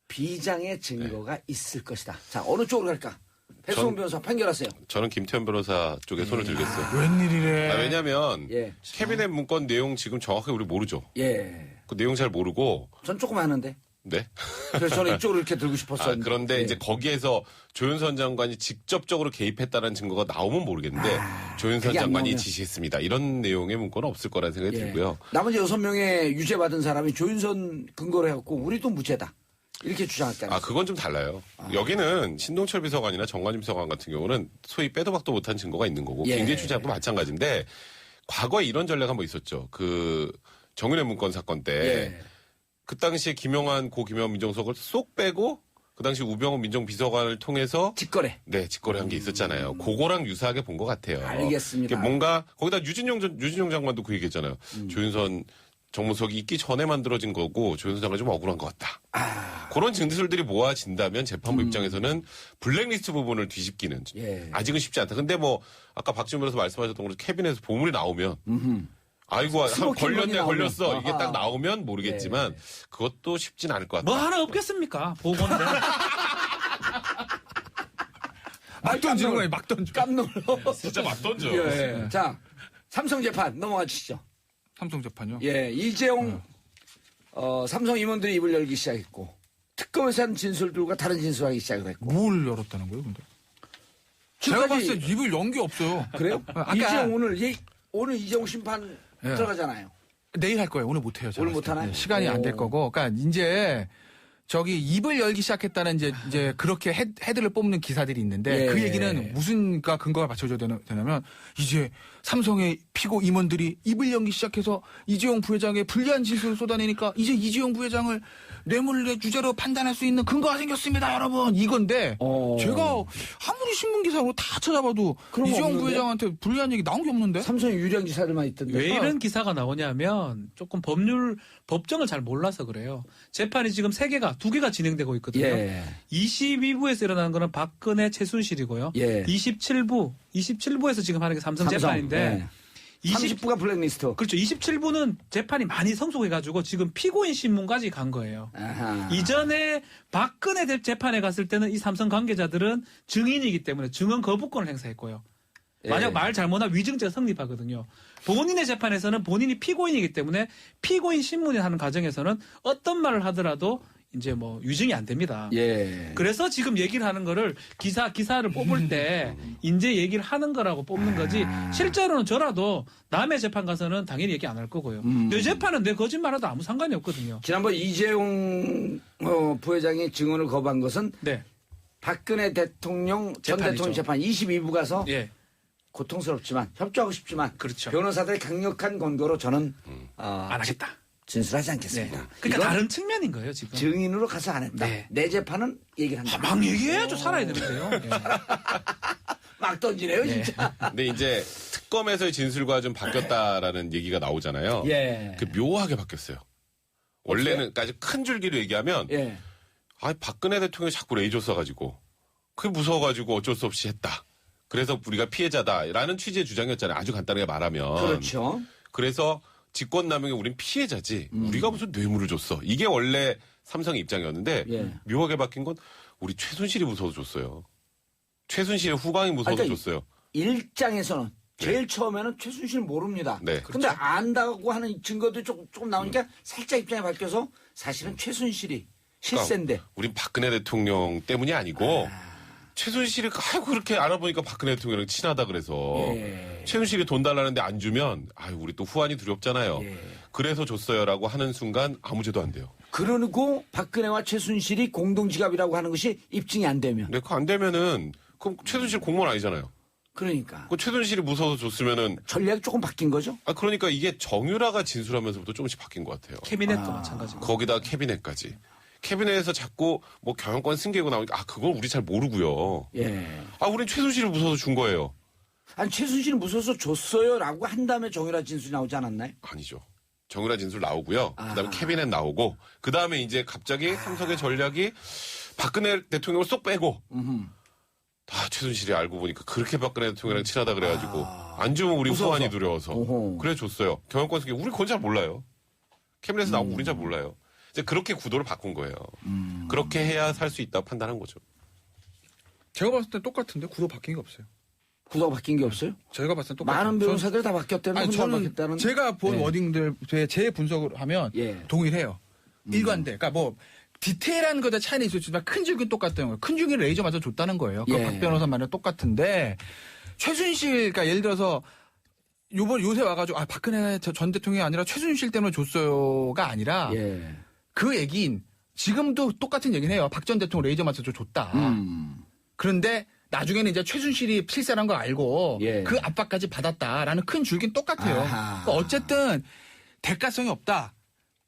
비장의 증거가 있을 것이다. 자, 어느 쪽으로 갈까? 백성문 변호사 판결하세요. 저는 김태현 변호사 쪽에 손을 들겠어요. 웬일이래. 왜냐하면 예. 캐비넷 문건 내용 지금 정확하게 우리 모르죠. 예. 그 내용 잘 모르고 전 조금 아는데. 네. 그래서 저는 이쪽으로 이렇게 들고 싶었어요. 그런데 예. 이제 거기에서 조윤선 장관이 직접적으로 개입했다는 증거가 나오면 모르겠는데 조윤선 그게 안 장관이 나오면. 지시했습니다. 이런 내용의 문건은 없을 거라는 생각이 들고요. 나머지 6명의 유죄 받은 사람이 조윤선 근거로 해갖고 우리도 무죄다. 이렇게 주장했잖아요. 그건 좀 달라요. 여기는 신동철 비서관이나 정관준 비서관 같은 경우는 소위 빼도 박도 못한 증거가 있는 거고 예. 김기춘 장도 마찬가지인데 과거에 이런 전례가 한번 있었죠. 그 정윤회 문건 사건 때 예. 그 당시에 김용환 민정수석을 쏙 빼고 그 당시 우병우 민정비서관을 통해서 직거래. 네, 직거래한 게 있었잖아요. 그거랑 유사하게 본 것 같아요. 알겠습니다. 이게 뭔가 거기다 유진용 장관도 그 얘기했잖아요. 조윤선 정무석이 있기 전에 만들어진 거고 조윤선 장관이 좀 억울한 것 같다. 그런 진술들이 모아진다면 재판부 입장에서는 블랙리스트 부분을 뒤집기는 예. 아직은 쉽지 않다. 근데 뭐 아까 박지훈 변호사 말씀하셨던 것처럼 캐비넷에서 보물이 나오면 아이고 스모킹 걸렸네 건이 걸렸어 나오면. 이게 딱 나오면 모르겠지만 예. 그것도 쉽진 않을 것 같다. 뭐 하나 없겠습니까? 보건데. 막 던지는 거예요. 막 던져. 깜놀로. 진짜 막 던져. 예. 자, 삼성 재판 넘어가 주시죠. 삼성 재판요? 예, 이재용 삼성 임원들이 입을 열기 시작했고 특검에서 한 진술들과 다른 진술하기 시작을 했고. 뭘 열었다는 거예요, 근데? 제가 지금까지- 봤을 때 입을 연 게 없어요. 그래요? 아까- 이재용 오늘 이재용 심판 예. 들어가잖아요. 내일 할 거예요. 오늘 못 해요. 오늘 못 하나요? 시간이 안 될 오. 거고. 그러니까 이제 저기 입을 열기 시작했다는 이제 그렇게 헤드를 뽑는 기사들이 있는데 예. 그 얘기는 무슨 근거가 받쳐줘야 되냐면 이제 삼성의 피고 임원들이 입을 열기 시작해서 이재용 부회장의 불리한 진술을 쏟아내니까 이제 이재용 부회장을 뇌물의 유죄로 판단할 수 있는 근거가 생겼습니다, 여러분. 이건데 제가 아무리 신문 기사로 다 찾아봐도 그런 거 이재용 없는데? 부회장한테 불리한 얘기 나온 게 없는데. 삼성 유령 기사들만 있던데. 왜 이런 기사가 나오냐면 조금 법정을 잘 몰라서 그래요. 재판이 지금 2개가 진행되고 있거든요. 예. 22부에서 일어나는 거는 박근혜 최순실이고요. 예. 27부에서 지금 하는 게 삼성 재판인데 예. 30부가 블랙리스트. 그렇죠. 27부는 재판이 많이 성숙해가지고 지금 피고인 신문까지 간 거예요. 아하. 이전에 박근혜 재판에 갔을 때는 이 삼성 관계자들은 증인이기 때문에 증언 거부권을 행사했고요. 만약 예. 말 잘못하면 위증죄가 성립하거든요. 본인의 재판에서는 본인이 피고인이기 때문에 피고인 신문이 하는 과정에서는 어떤 말을 하더라도 이제 뭐 유증이 안 됩니다. 예. 그래서 지금 얘기를 하는 거를 기사를 뽑을 때 인제 얘기를 하는 거라고 뽑는 거지 실제로는 저라도 남의 재판 가서는 당연히 얘기 안 할 거고요. 내 재판은 내 거짓말하도 아무 상관이 없거든요. 지난번 이재용 부회장이 증언을 거부한 것은 네. 박근혜 대통령 전 재판이죠. 대통령 재판 22부 가서 예. 고통스럽지만 협조하고 싶지만 그렇죠. 변호사들의 강력한 권고로 저는 안 하겠다. 진술하지 네. 않겠습니다. 그러니까 이건 다른 측면인 거예요, 지금. 증인으로 가서 안 했다. 네. 내 재판은 얘기를 한다. 막 얘기해야죠. 살아야 되는데요. 예. 막 던지네요, 진짜. 근데 이제 특검에서의 진술과 좀 바뀌었다라는 얘기가 나오잖아요. 예. 그 묘하게 바뀌었어요. 원래는 아주 큰 줄기로 얘기하면 예. 아 박근혜 대통령이 자꾸 레이저 쏴가지고 그게 무서워가지고 어쩔 수 없이 했다. 그래서 우리가 피해자다라는 취지의 주장이었잖아요. 아주 간단하게 말하면. 그렇죠. 그래서 직권남용에 우린 피해자지. 우리가 무슨 뇌물을 줬어. 이게 원래 삼성의 입장이었는데 예. 묘하게 바뀐 건 우리 최순실이 무서워서 줬어요. 최순실의 후광이 무서워서 그러니까 줬어요. 일장에서는 제일 처음에는 최순실 모릅니다. 네. 근데 안다고 하는 증거도 조금 나오니까 살짝 입장이 바뀌어서 사실은 최순실이 실세인데. 그러니까 우린 박근혜 대통령 때문이 아니고 최순실이 아이고 그렇게 알아보니까 박근혜 대통령이랑 친하다 그래서 예. 최순실이 돈 달라는데 안 주면 아유 우리 또 후환이 두렵잖아요. 예. 그래서 줬어요라고 하는 순간 아무 죄도 안 돼요. 그러고 박근혜와 최순실이 공동지갑이라고 하는 것이 입증이 안 되면. 근데 그거 안 되면은 그럼 최순실 공무원 아니잖아요. 그러니까. 그 최순실이 무서워서 줬으면은 전략이 조금 바뀐 거죠? 그러니까 이게 정유라가 진술하면서부터 조금씩 바뀐 것 같아요. 캐비넷도 마찬가지고. 거기다 캐비넷까지. 캐비넷에서 자꾸 뭐 경영권 승계고 나오니까 그걸 우리 잘 모르고요. 예. 우린 최순실을 무서워서 준 거예요. 아니, 최순실이 무서워서 줬어요라고 한 다음에 정유라 진술이 나오지 않았나요? 아니죠. 정유라 진술 나오고요. 아. 그다음에 캐비넷 나오고 그다음에 이제 갑자기 삼성의 전략이 박근혜 대통령을 쏙 빼고 다 최순실이 알고 보니까 그렇게 박근혜 대통령이랑 친하다 그래가지고 안 주면 우리 무서워서. 후환이 두려워서 오호. 그래 줬어요. 경영권 승계 우리 그건 잘 몰라요. 캐비넷에서 나오고 우린 잘 몰라요. 이제 그렇게 구도를 바꾼 거예요. 그렇게 해야 살 수 있다고 판단한 거죠. 제가 봤을 때 똑같은데 구도 바뀐 게 없어요. 구도가 바뀐 게 없어요? 제가 봤을 때 똑같아요. 많은 변호사들 다 바뀌었다는 아니, 혼자 저는 바뀌었다는. 제가 본 예. 워딩들 제 분석을 하면 예. 동의를 해요. 일관돼. 그러니까 뭐 디테일한 것에 차이는 있었지만 큰 줄기는 똑같다는 거예요. 큰 줄기를 레이저 맞아 줬다는 거예요. 그 예. 박 변호사 말은 똑같은데 최순실, 그러니까 예를 들어서 요새 와가지고 박근혜 전 대통령이 아니라 최순실 때문에 줬어요가 아니라 예. 그 얘기인 지금도 똑같은 얘기는 해요. 박 전 대통령 레이저 맞아 줬다. 그런데 나중에는 이제 최순실이 실세라는 걸 알고 예. 그 압박까지 받았다라는 큰 줄기는 똑같아요. 아하. 그러니까 어쨌든 대가성이 없다.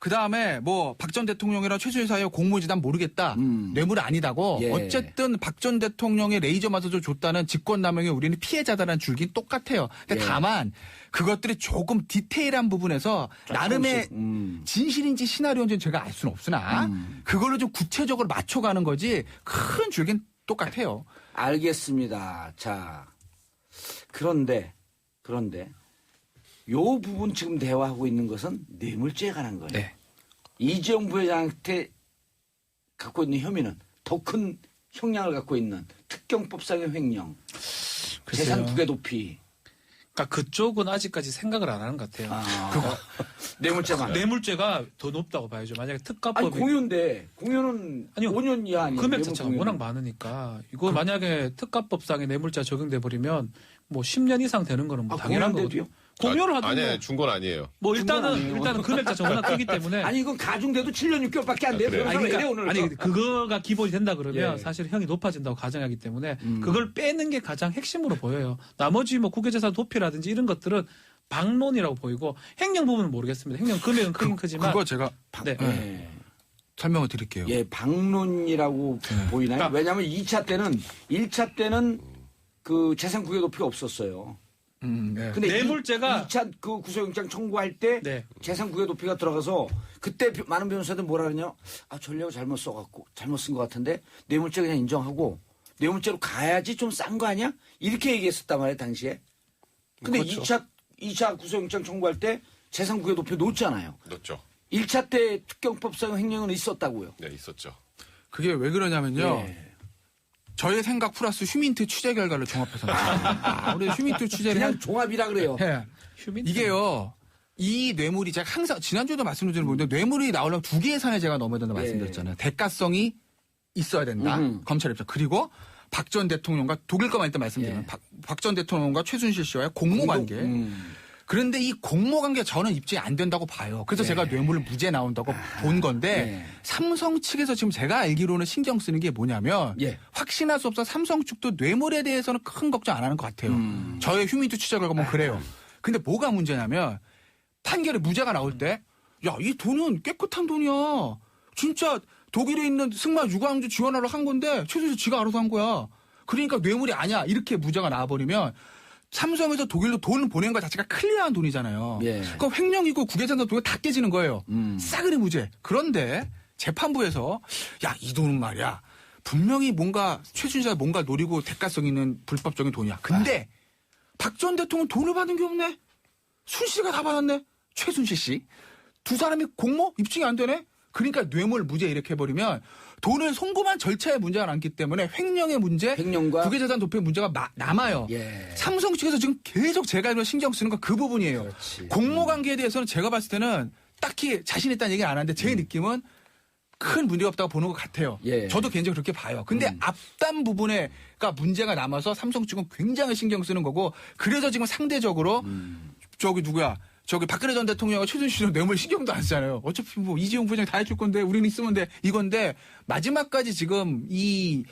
그 다음에 뭐 박 전 대통령이랑 최순실 사이에 공모지단 모르겠다. 뇌물 아니다고. 예. 어쨌든 박 전 대통령의 레이저 맞아서 줬다는 직권남용에 우리는 피해자다라는 줄기는 똑같아요. 근데 예. 다만 그것들이 조금 디테일한 부분에서 나름의 진실인지 시나리오인지 제가 알 수는 없으나 그걸로 좀 구체적으로 맞춰가는 거지 큰 줄기는 똑같아요. 알겠습니다. 자, 그런데 요 부분 지금 대화하고 있는 것은 뇌물죄에 관한 거예요. 네. 이재용 부회장한테 갖고 있는 혐의는 더 큰 형량을 갖고 있는 특경법상의 횡령, 재산 부계 도피, 그러니까 그쪽은 아직까지 생각을 안 하는 것 같아요. 뇌물죄만. 뇌물죄가 더 높다고 봐야죠. 만약에 아니 특가법이 공유는 아니요. 5년 이하 아니에요. 금액 뇌물 자체가 공유는. 워낙 많으니까 이거 만약에 특가법상의 뇌물죄 적용돼 버리면 뭐 10년 이상 되는 거는 뭐 당연한 공유인데도요? 거거든요. 공유를 하든 아니에요. 준 건 아니에요. 뭐 준 건 아니에요. 일단은 금액 자체가 워낙 크기 때문에 아니 이건 가중돼도 7년 6개월밖에 안 돼요. 그래요? 변호사가 아니, 이래 오늘. 아니 그거가 기본이 된다 그러면 예. 사실 형이 높아진다고 가정하기 때문에 그걸 빼는 게 가장 핵심으로 보여요. 나머지 뭐 국외재산 도피라든지 이런 것들은 방론이라고 보이고 행령 부분은 모르겠습니다. 행령 금액은 크긴 크지만 그거 제가 네. 예. 설명을 드릴게요. 예, 방론이라고 보이나요? 그러니까- 왜냐하면 1차 때는 그 재산 구개 도피가 없었어요. 네. 근데 뇌물죄가- 2차 그 구속영장 청구할 때 네. 재산 구개 도피가 들어가서 그때 많은 변호사들 뭐라 그러냐? 전략을 잘못 써갖고 잘못 쓴 것 같은데 뇌물죄 그냥 인정하고 뇌물죄로 가야지 좀 싼 거 아니야? 이렇게 얘기했었단 말이에요 당시에. 근데 그렇죠. 2차 구속영장 청구할 때 재산 구개 도피 놓잖아요. 넣었죠. 1차 때 특경법상 횡령은 있었다고요. 네, 있었죠. 그게 왜 그러냐면요. 예. 저의 생각 플러스 휴민트 취재 결과를 종합해서 나왔습니다. 우리 휴민트 취재를 그냥 종합이라 그래요. 해. 휴민 이게요. 이 뇌물이 제가 항상 지난주에도 말씀드렸는데 뇌물이 나오려면 두 개의 산에 제가 넘어야 된다고 말씀드렸잖아요. 대가성이 있어야 된다. 검찰 입장. 그리고 박 전 대통령과 독일 것만 일단 말씀드리면 박 전 대통령과 최순실 씨와의 공모관계. 그런데 이 공모관계 저는 입증이 안 된다고 봐요. 그래서 제가 뇌물 무죄 나온다고 본 건데 삼성 측에서 지금 제가 알기로는 신경 쓰는 게 뭐냐면 확신할 수 없어 삼성 측도 뇌물에 대해서는 큰 걱정 안 하는 것 같아요. 저의 휴민투 취재 결과 보면 그래요. 근데 뭐가 문제냐면 판결에 무죄가 나올 때 야, 이 돈은 깨끗한 돈이야. 진짜 독일에 있는 승마 유광주 지원하러 한 건데 최순실 지가 알아서 한 거야. 그러니까 뇌물이 아니야. 이렇게 무죄가 나와버리면 삼성에서 독일로 돈을 보낸 것 자체가 클리어한 돈이잖아요. 그럼 횡령이고 국외산도 돈이 다 깨지는 거예요. 싸그리 무죄. 그런데 재판부에서 야, 이 돈은 말이야. 분명히 뭔가 최순실이 뭔가 노리고 대가성 있는 불법적인 돈이야. 근데 박 전 대통령은 돈을 받은 게 없네. 순 씨가 다 받았네. 최순실 씨. 두 사람이 공모 입증이 안 되네. 그러니까 뇌물 무죄 이렇게 해버리면 돈을 송금한 절차에 문제가 남기 때문에 횡령의 문제, 횡령과 국외재산 도피 문제가 남아요. 삼성 측에서 지금 계속 제가 알기로 신경 쓰는 건 그 부분이에요. 공모 관계에 대해서는 제가 봤을 때는 딱히 자신 있다는 얘기 안 하는데 제 느낌은 큰 문제가 없다고 보는 것 같아요. 저도 개인적으로 그렇게 봐요. 근데 앞단 부분에가 문제가 남아서 삼성 측은 굉장히 신경 쓰는 거고 그래서 지금 상대적으로 저기 누구야? 저기 박근혜 전 대통령과 최순실은 뇌물 신경도 안 쓰잖아요. 어차피 뭐 이재용 부장 다 해줄 건데 우리는 있으면 돼. 이건데 마지막까지 지금 이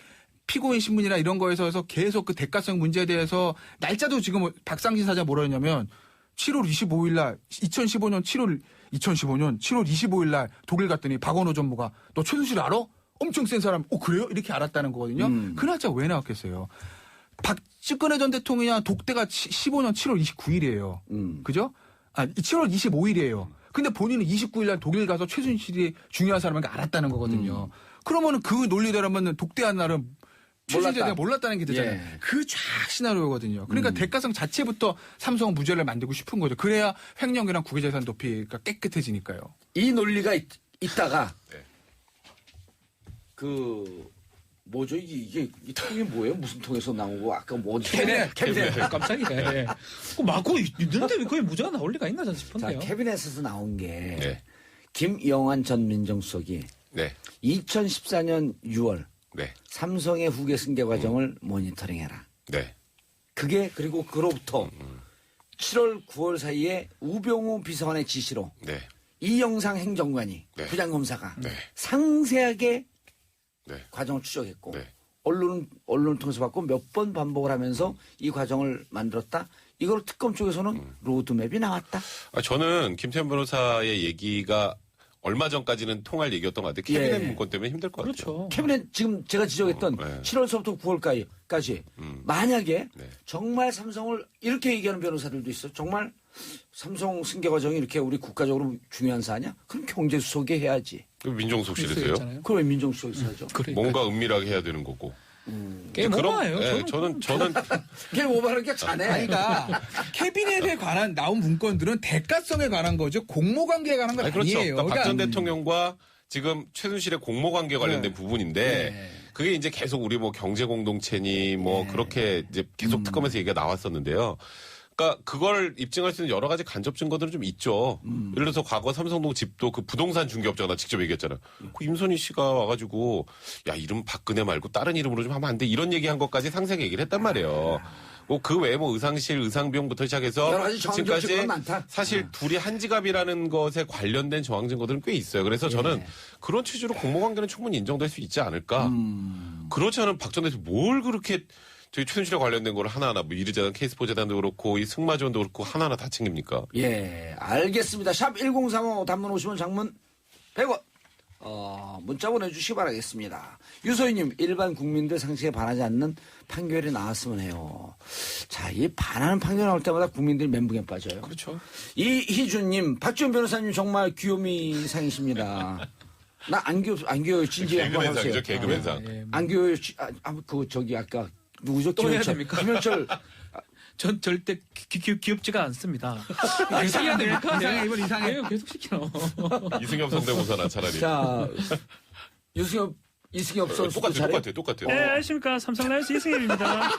피고인 신문이나 이런 거에서 계속 그 대가성 문제에 대해서 날짜도 지금 박상진 사장 뭐라 했냐면 7월 25일 날 2015년 7월 25일 날 독일 갔더니 박원호 전무가 너 최순실 알아? 엄청 센 사람. 그래요? 이렇게 알았다는 거거든요. 그 날짜 왜 나왔겠어요? 박근혜 전 대통령이랑 독대가 15년 7월 29일이에요. 그죠? 7월 25일이에요. 근데 본인은 29일 날 독일 가서 최순실이 중요한 사람인 걸 알았다는 거거든요. 그러면은 그 논리대로면 독대한 날은 최순실에 대해 몰랐다는 게 되잖아요. 그 쫙 시나리오거든요. 그러니까 대가성 자체부터 삼성은 무죄를 만들고 싶은 거죠. 그래야 횡령이랑 국외재산 도피가 깨끗해지니까요. 이 논리가 있다가 뭐죠? 이게 이 통이 뭐예요? 무슨 통에서 나오고 아까 뭐 캐비넷. 깜짝이야. 막고 있는데 왜 거의 무죄가 나올 리가 있나 저는 싶은데요. 자, 캐비넷에서 나온 게 김영환 전 민정수석이 2014년 6월 삼성의 후계 승계 과정을 모니터링해라. 그게 그리고 그로부터 7월 9월 사이에 우병우 비서관의 지시로 이영상 행정관이 부장검사가 상세하게 과정을 추적했고 언론을 통해서 받고 몇 번 반복을 하면서 이 과정을 만들었다. 이걸 특검 쪽에서는 로드맵이 나왔다. 저는 김태현 변호사의 얘기가 얼마 전까지는 통할 얘기였던 것 같아요. 캐비넷 문건 때문에 힘들 것 같아요. 캐비넷 지금 제가 지적했던 7월서부터 9월까지 만약에 정말 삼성을 이렇게 얘기하는 변호사들도 있어. 정말 삼성 승계 과정이 이렇게 우리 국가적으로 중요한 사안이야? 그럼 경제수석이 해야지. 민정수석실에서요? 그럼 왜 민정수석이 해야죠? 뭔가 은밀하게 해야 되는 거고. 게임 오버예요. 저는 게임 오버하는 게 자네. 그러니까 캐비넷에 관한 나온 문건들은 대가성에 관한 거죠. 공모관계에 관한 건 그렇죠. 아니에요. 그러니까 박 전 대통령과 지금 최순실의 공모관계 관련된 부분인데 그게 이제 계속 우리 뭐 경제공동체니 뭐 그렇게 이제 계속 특검에서 얘기가 나왔었는데요. 그러니까 그걸 입증할 수 있는 여러 가지 간접 증거들은 좀 있죠. 예를 들어서 과거 삼성동 집도 그 부동산 중개업자가 나 직접 얘기했잖아요. 그 임선희 씨가 와가지고 야 이름 박근혜 말고 다른 이름으로 좀 하면 안 돼. 이런 얘기한 것까지 상세하게 얘기를 했단 말이에요. 그 외에 뭐 의상실, 의상비용부터 시작해서 여러 가지 지금까지 많다. 사실 둘이 한 지갑이라는 것에 관련된 정황 증거들은 꽤 있어요. 그래서 저는 그런 취지로 공모관계는 충분히 인정될 수 있지 않을까. 그렇지 않으면 박 전 대통령 뭘 그렇게 저희 최순실에 관련된 걸 하나하나 뭐 이르재단, 케이스포재단도 그렇고 이 승마지원도 그렇고 하나하나 다 챙깁니까? 알겠습니다. 샵 1035 단문 50원 장문 100원. 문자 보내주시기 바라겠습니다. 유소희님, 일반 국민들 상식에 반하지 않는 판결이 나왔으면 해요. 자, 이 반하는 판결 나올 때마다 국민들이 멘붕에 빠져요. 그렇죠. 이희준님, 박지원 변호사님 정말 귀요미 상이십니다. 나 안 귀여워요. 진지하게 한번 하세요. 개그맨상이죠, 개그맨상. 안 귀여워요. 저기 아까 누구죠? 또 해야 됩니까? 김현철. 전 절대 귀엽지가 않습니다. 이상해야 됩니까? 이번 이상해. 계속 시키노. 이승엽 성대모사나 차라리. 자, 이승엽 선수 똑같아요. 네, 안녕하십니까. 삼성라이온즈 이승엽입니다.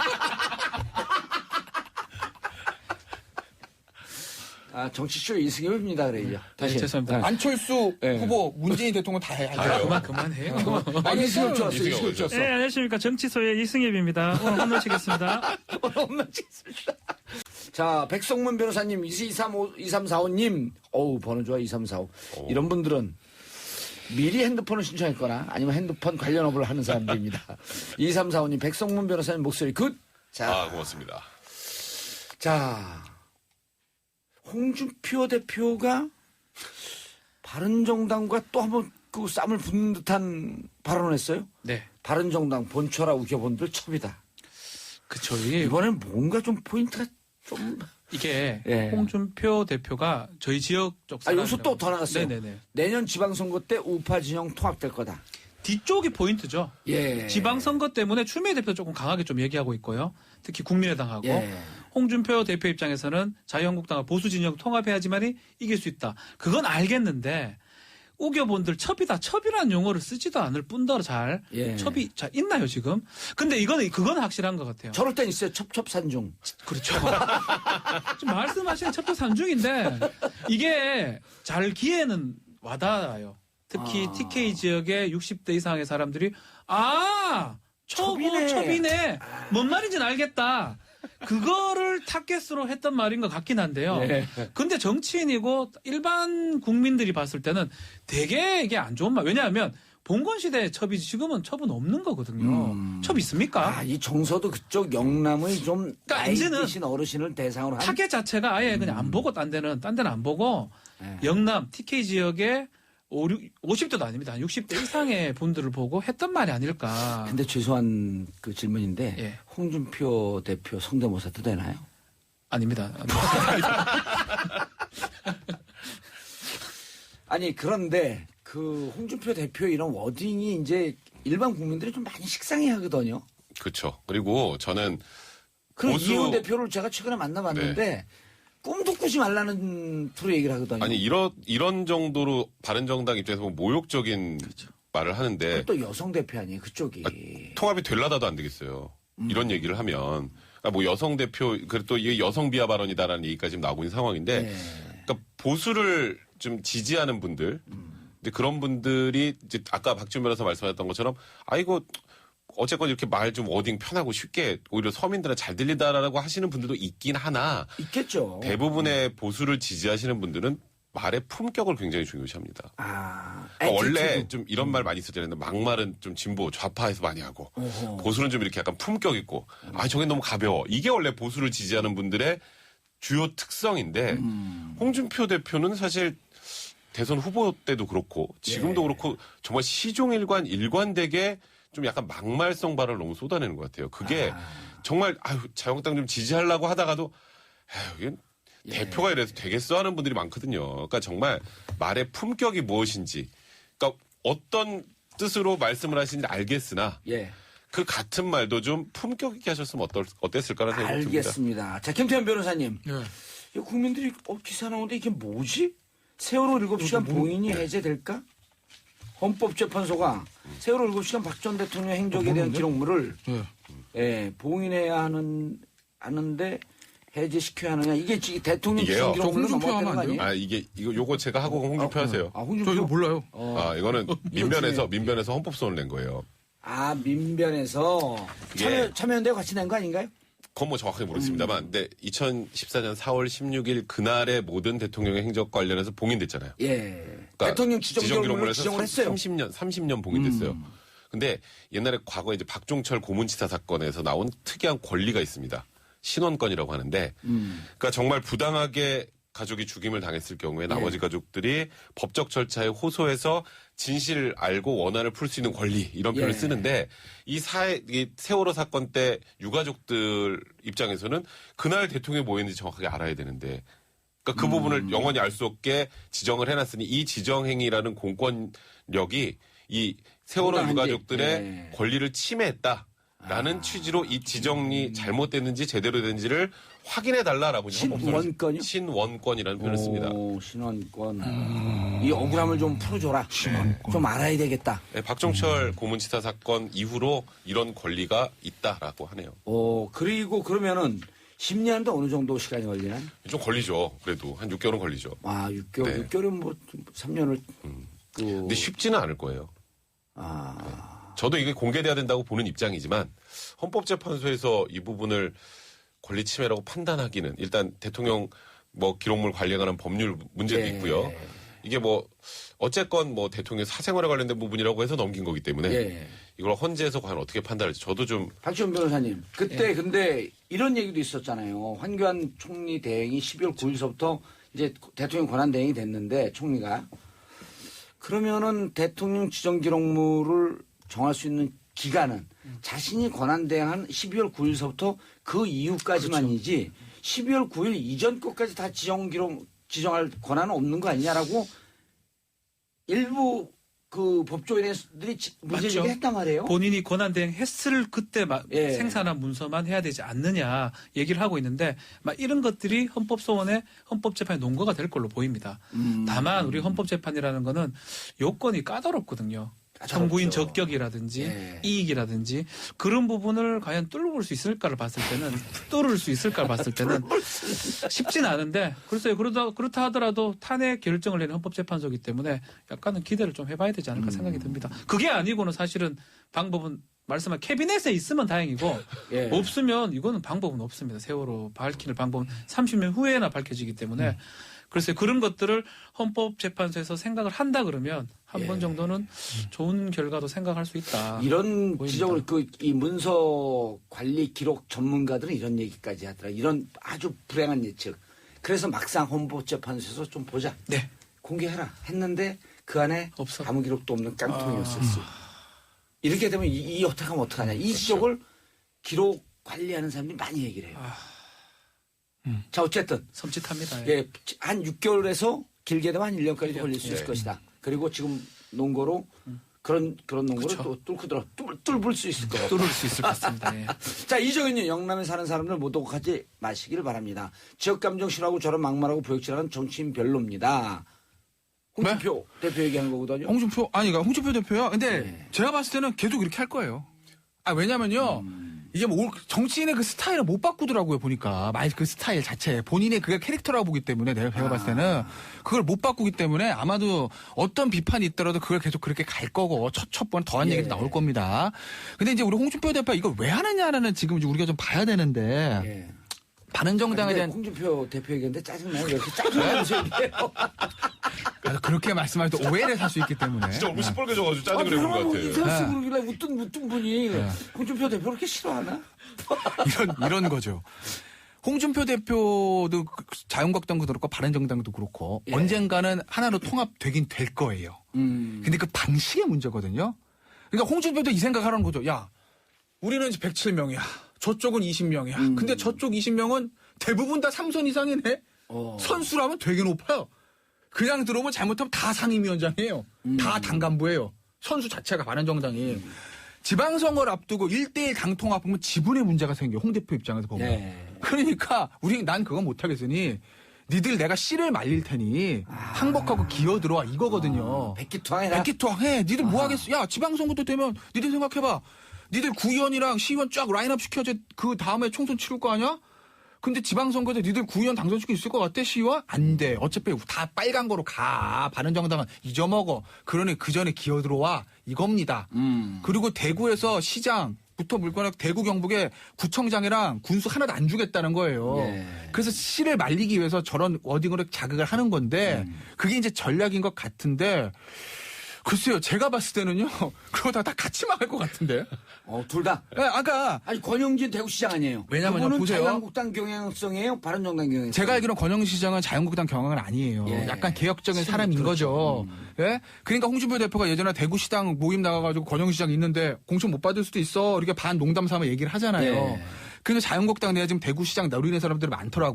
정치쇼 이승엽입니다. 그래요. 다시. 네, 죄송합니다. 안철수 네. 후보, 문재인 대통령 다 해야죠. 그만해요. 이승엽 좋았어. 이승엽 이승엽 좋았어. 네, 안녕하십니까. 정치소의 이승엽입니다. 오늘 홈런 치겠습니다. 홈런 치겠습니다. 자, 백성문 변호사님, 2345님, 어우, 번호 좋아, 2345. 이런 분들은 미리 핸드폰을 신청했거나 아니면 핸드폰 관련 업을 하는 사람들입니다. 2345님, 백성문 변호사님 목소리 굿. 자, 고맙습니다. 자, 홍준표 대표가 바른정당과 또 한번 그 쌈을 붙는 듯한 발언을 했어요. 네. 바른정당 본초라 우겨본들 첩이다. 그쵸. 이번엔 뭔가 좀 포인트가 좀. 이게 예. 홍준표 대표가 저희 지역 쪽 사람. 요새 또 더 나갔어요. 네네네. 내년 지방선거 때 우파 진영 통합될 거다. 뒤쪽이 포인트죠. 예. 지방선거 때문에 추미애 대표 조금 강하게 좀 얘기하고 있고요. 특히 국민의당하고 예. 홍준표 대표 입장에서는 자유한국당과 보수 진영 통합해야지만이 이길 수 있다. 그건 알겠는데 우겨본들 첩이다. 첩이라는 용어를 쓰지도 않을 뿐더러 잘 예. 첩이 잘 있나요 지금? 근데 그건 확실한 것 같아요. 저럴 땐 있어요. 첩첩산중. 그렇죠. 지금 말씀하시는 첩첩산중인데 이게 잘 기회는 와닿아요. 특히 TK 지역의 60대 이상의 사람들이 첩이네. 뭔 말인지는 알겠다. 그거를 타겟으로 했던 말인 것 같긴 한데요. 근데 정치인이고 일반 국민들이 봤을 때는 되게 이게 안 좋은 말. 왜냐하면 봉건 시대의 첩이지 지금은 첩은 없는 거거든요. 첩 있습니까? 이 정서도 그쪽 영남의 좀 그러니까 나이 이제는 드신 어르신을 대상으로 한. 타겟 자체가 아예 그냥 안 보고 딴 데는 안 보고 영남 TK 지역의 50대도 아닙니다. 한 60대 이상의 분들을 보고 했던 말이 아닐까. 근데 죄송한 그 질문인데 예. 홍준표 대표 성대모사도 되나요? 아닙니다. 아니 그런데 그 홍준표 대표 이런 워딩이 이제 일반 국민들이 좀 많이 식상해 하거든요. 그렇죠. 그리고 저는 그리고 보수- 이훈 대표를 제가 최근에 만나봤는데 꿈도 꾸지 말라는 프로 얘기를 하거든요. 아니 이런 정도로 바른정당 입장에서 보면 모욕적인 말을 하는데 또 여성 대표 아니에요 그쪽이. 통합이 될라다도 안 되겠어요. 이런 얘기를 하면 그러니까 뭐 여성 대표 그리고 또 이게 여성 비하 발언이다라는 얘기까지 지금 나오고 있는 상황인데 네. 그러니까 보수를 좀 지지하는 분들 이제 그런 분들이 이제 아까 박지원 변호사 말씀하셨던 것처럼 이거 어쨌건 이렇게 말 좀 워딩 편하고 쉽게 오히려 서민들은 잘 들리다라고 하시는 분들도 있긴 하나 있겠죠. 대부분의 보수를 지지하시는 분들은 말의 품격을 굉장히 중요시합니다. 그러니까 원래 애티튜드. 좀 이런 말 많이 쓰잖아요. 막말은 좀 진보 좌파에서 많이 하고 보수는 좀 이렇게 약간 품격 있고 저게 너무 가벼워. 이게 원래 보수를 지지하는 분들의 주요 특성인데 홍준표 대표는 사실 대선 후보 때도 그렇고 지금도 그렇고 정말 시종일관 일관되게 좀 약간 막말성 발언을 너무 쏟아내는 것 같아요. 그게 정말 자유한국당 좀 지지하려고 하다가도 이게 대표가 이래서 되겠어 하는 분들이 많거든요. 그러니까 정말 말의 품격이 무엇인지 그러니까 어떤 뜻으로 말씀을 하시는지 알겠으나 그 같은 말도 좀 품격 있게 하셨으면 어땠을까라는 생각이 듭니다. 알겠습니다. 자, 김태현 변호사님. 이 국민들이 기사 나오는데 이게 뭐지? 세월호 7시간 봉인이 해제될까? 헌법재판소가 세월호 7시간 박 전 대통령 행적에 대한 기록물을 봉인해야 하는데 해제시켜야 하느냐. 이게 대통령 이게요. 지정 기록물로 홍준표 넘어가는 거 하면 안 아니에요? 요거 제가 하고 홍준표 하세요. 홍준표? 저 이거 몰라요. 이거는 민변에서 헌법소원을 낸 거예요. 민변에서 참여연대 같이 낸 거 아닌가요? 그건 뭐 정확하게 모르겠습니다만, 근데 2014년 4월 16일 그날의 모든 대통령의 행적 관련해서 봉인됐잖아요. 그러니까 대통령 지정 기록물로 지정을 했어요. 30년 봉인됐어요. 근데 옛날에 과거에 이제 박종철 고문치사 사건에서 나온 특이한 권리가 있습니다. 신원권이라고 하는데, 그러니까 정말 부당하게 가족이 죽임을 당했을 경우에 나머지 가족들이 법적 절차에 호소해서 진실을 알고 원한을 풀 수 있는 권리 이런 표현을 쓰는데 이 세월호 사건 때 유가족들 입장에서는 그날 대통령이 뭐였는지 정확하게 알아야 되는데 그러니까 그 부분을 영원히 알 수 없게 지정을 해놨으니 이 지정행위라는 공권력이 이 세월호 유가족들의 권리를 침해했다라는 취지로 이 지정이 잘못됐는지 제대로 됐는지를 확인해달라라고 신원권이요? 신원권이라는 표현을 씁니다. 신원권. 이 억울함을 좀 풀어줘라. 좀 알아야 되겠다. 네, 박종철 고문치사 사건 이후로 이런 권리가 있다라고 하네요. 그리고 그러면은 심리하는데 어느 정도 시간이 걸리나요? 좀 걸리죠. 그래도 한 6개월은 걸리죠. 아, 6개월. 네. 6개월은 뭐 3년을. 근데 쉽지는 않을 거예요. 저도 이게 공개돼야 된다고 보는 입장이지만 헌법재판소에서 이 부분을 권리 침해라고 판단하기는 일단 대통령 뭐 기록물 관리에 관한 법률 문제도 예. 있고요. 이게 뭐 어쨌건 뭐 대통령 사생활에 관련된 부분이라고 해서 넘긴 거기 때문에 예. 이걸 헌재에서 과연 어떻게 판단할지 저도 좀 박지원 변호사님, 그때 근데 이런 얘기도 있었잖아요. 황교안 총리 대행이 12월 9일서부터 이제 대통령 권한 대행이 됐는데 총리가 그러면은 대통령 지정 기록물을 정할 수 있는 기간은 자신이 권한 대행한 12월 9일서부터 그 이후까지만이지 12월 9일 이전 것까지 다 지정할 권한은 없는 거 아니냐라고 일부 그 법조인들이 문제 맞죠. 제기했단 말이에요. 본인이 권한대행 했을 그때 예. 생산한 문서만 해야 되지 않느냐 얘기를 하고 있는데 막 이런 것들이 헌법소원의 헌법재판의 논거가 될 걸로 보입니다. 다만 우리 헌법재판이라는 거는 요건이 까다롭거든요. 청구인 적격이라든지 예. 이익이라든지 그런 부분을 과연 뚫을 수 있을까를 봤을 때는 쉽진 않은데 글쎄요. 그렇다 하더라도 탄핵 결정을 내는 헌법재판소이기 때문에 약간은 기대를 좀 해봐야 되지 않을까 생각이 듭니다. 그게 아니고는 사실은 방법은 말씀한 캐비넷에 있으면 다행이고 예. 없으면 이거는 방법은 없습니다. 세월호 밝히는 방법은 30년 후에나 밝혀지기 때문에 글쎄요. 그런 것들을 헌법재판소에서 생각을 한다 그러면 한 번 정도는 좋은 결과도 생각할 수 있다. 이런 보입니다. 지적을 이 문서 관리 기록 전문가들은 이런 얘기까지 하더라. 이런 아주 불행한 예측. 그래서 막상 헌법재판소에서 좀 보자. 네. 공개해라 했는데 그 안에 없어. 아무 기록도 없는 깡통이었었어. 이렇게 되면 이 어떻게 하면 어떡하냐. 이 지적을 기록 관리하는 사람들이 많이 얘기를 해요. 자, 어쨌든 섬찟합니다. 예, 한 6개월에서 길게 되면 한 1년까지 걸릴 수 있을 예. 것이다. 그리고 지금 논거로 그런 논거를 그렇죠. 또 뚫을 수 있을 것 같아요. 뚫을 수 있을 것 같습니다. 예. 자, 이정현님, 영남에 사는 사람들 모독하지 마시길 바랍니다. 지역 감정 싫어하고 저런 막말하고 보역질하는 정치인 별로입니다. 홍준표 대표 얘기하는 거거든요. 홍준표 그러니까 홍준표 대표요. 근데 네. 제가 봤을 때는 계속 이렇게 할 거예요. 왜냐면요. 이게 뭐 정치인의 그 스타일을 못 바꾸더라고요, 보니까. 말 그 스타일 자체. 본인의 그게 캐릭터라고 보기 때문에 제가 봤을 때는 그걸 못 바꾸기 때문에 아마도 어떤 비판이 있더라도 그걸 계속 그렇게 갈 거고 첫 번 더한 얘기도 나올 겁니다. 근데 이제 우리 홍준표 대표 이걸 왜 하느냐라는 지금 이제 우리가 좀 봐야 되는데 예. 바른정당에 대한 홍준표 대표 얘기인데 짜증나요. 왜 이렇게 짜증나면서 얘기해요. 그렇게 말씀하실 때 오해를 살 수 있기 때문에. 진짜 얼굴 시뻘개져가지고 짜증을 내는 것 같아. 이상식으로 그냥 웃던 분이 홍준표 대표 그렇게 싫어하나? 이런 거죠. 홍준표 대표도 자유한국당도 그렇고 바른정당도 그렇고 예. 언젠가는 하나로 통합되긴 될 거예요. 근데 그 방식의 문제거든요. 그러니까 홍준표도 이 생각하라는 거죠. 야, 우리는 이제 107명이야. 저쪽은 20명이야. 근데 저쪽 20명은 대부분 다 3선 이상이네. 선수라면 되게 높아요. 그냥 들어오면 잘못하면 다 상임위원장이에요. 다 당간부예요. 선수 자체가 바른정당이. 지방선거를 앞두고 1대1 당통합 보면 지분의 문제가 생겨. 홍 대표 입장에서 보면. 네. 그러니까 난 그건 못하겠으니 니들 내가 씨를 말릴 테니 항복하고 기어 들어와 이거거든요. 백기투항해라. 백기투항해. 니들 뭐 하겠어. 야, 지방선거도 되면 니들 생각해봐. 니들 구의원이랑 시의원 쫙 라인업 시켜야지 그 다음에 총선 치를 거 아니야? 근데 지방선거 때 니들 구의원 당선시킬 수 있을 것 같아, 시의원? 안 돼. 어차피 다 빨간 거로 가. 바른정당은 잊어먹어. 그러니 그 전에 기어 들어와. 이겁니다. 그리고 대구에서 시장부터 물거나 대구 경북에 구청장이랑 군수 하나도 안 주겠다는 거예요. 예. 그래서 씨를 말리기 위해서 저런 워딩으로 자극을 하는 건데 그게 이제 전략인 것 같은데 글쎄요, 제가 봤을 때는요, 그거 다 같이 막을 것 같은데. 둘 다. 아까 아니, 권영진 대구시장 아니에요. 왜냐면요, 그분은 보세요. 자유한국당 경향성이에요? 바른정당 경향성? 제가 알기로는 권영시장은 자유한국당 경향은 아니에요. 예. 약간 개혁적인 사람인 거죠. 예? 그러니까 홍준표 대표가 예전에 대구시당 모임 나가가지고 권영시장 있는데 공천 못 받을 수도 있어. 이렇게 반 농담 삼아 얘기를 하잖아요. 예. 근데 자유한국당 내에 지금 대구시장 노리는 사람들이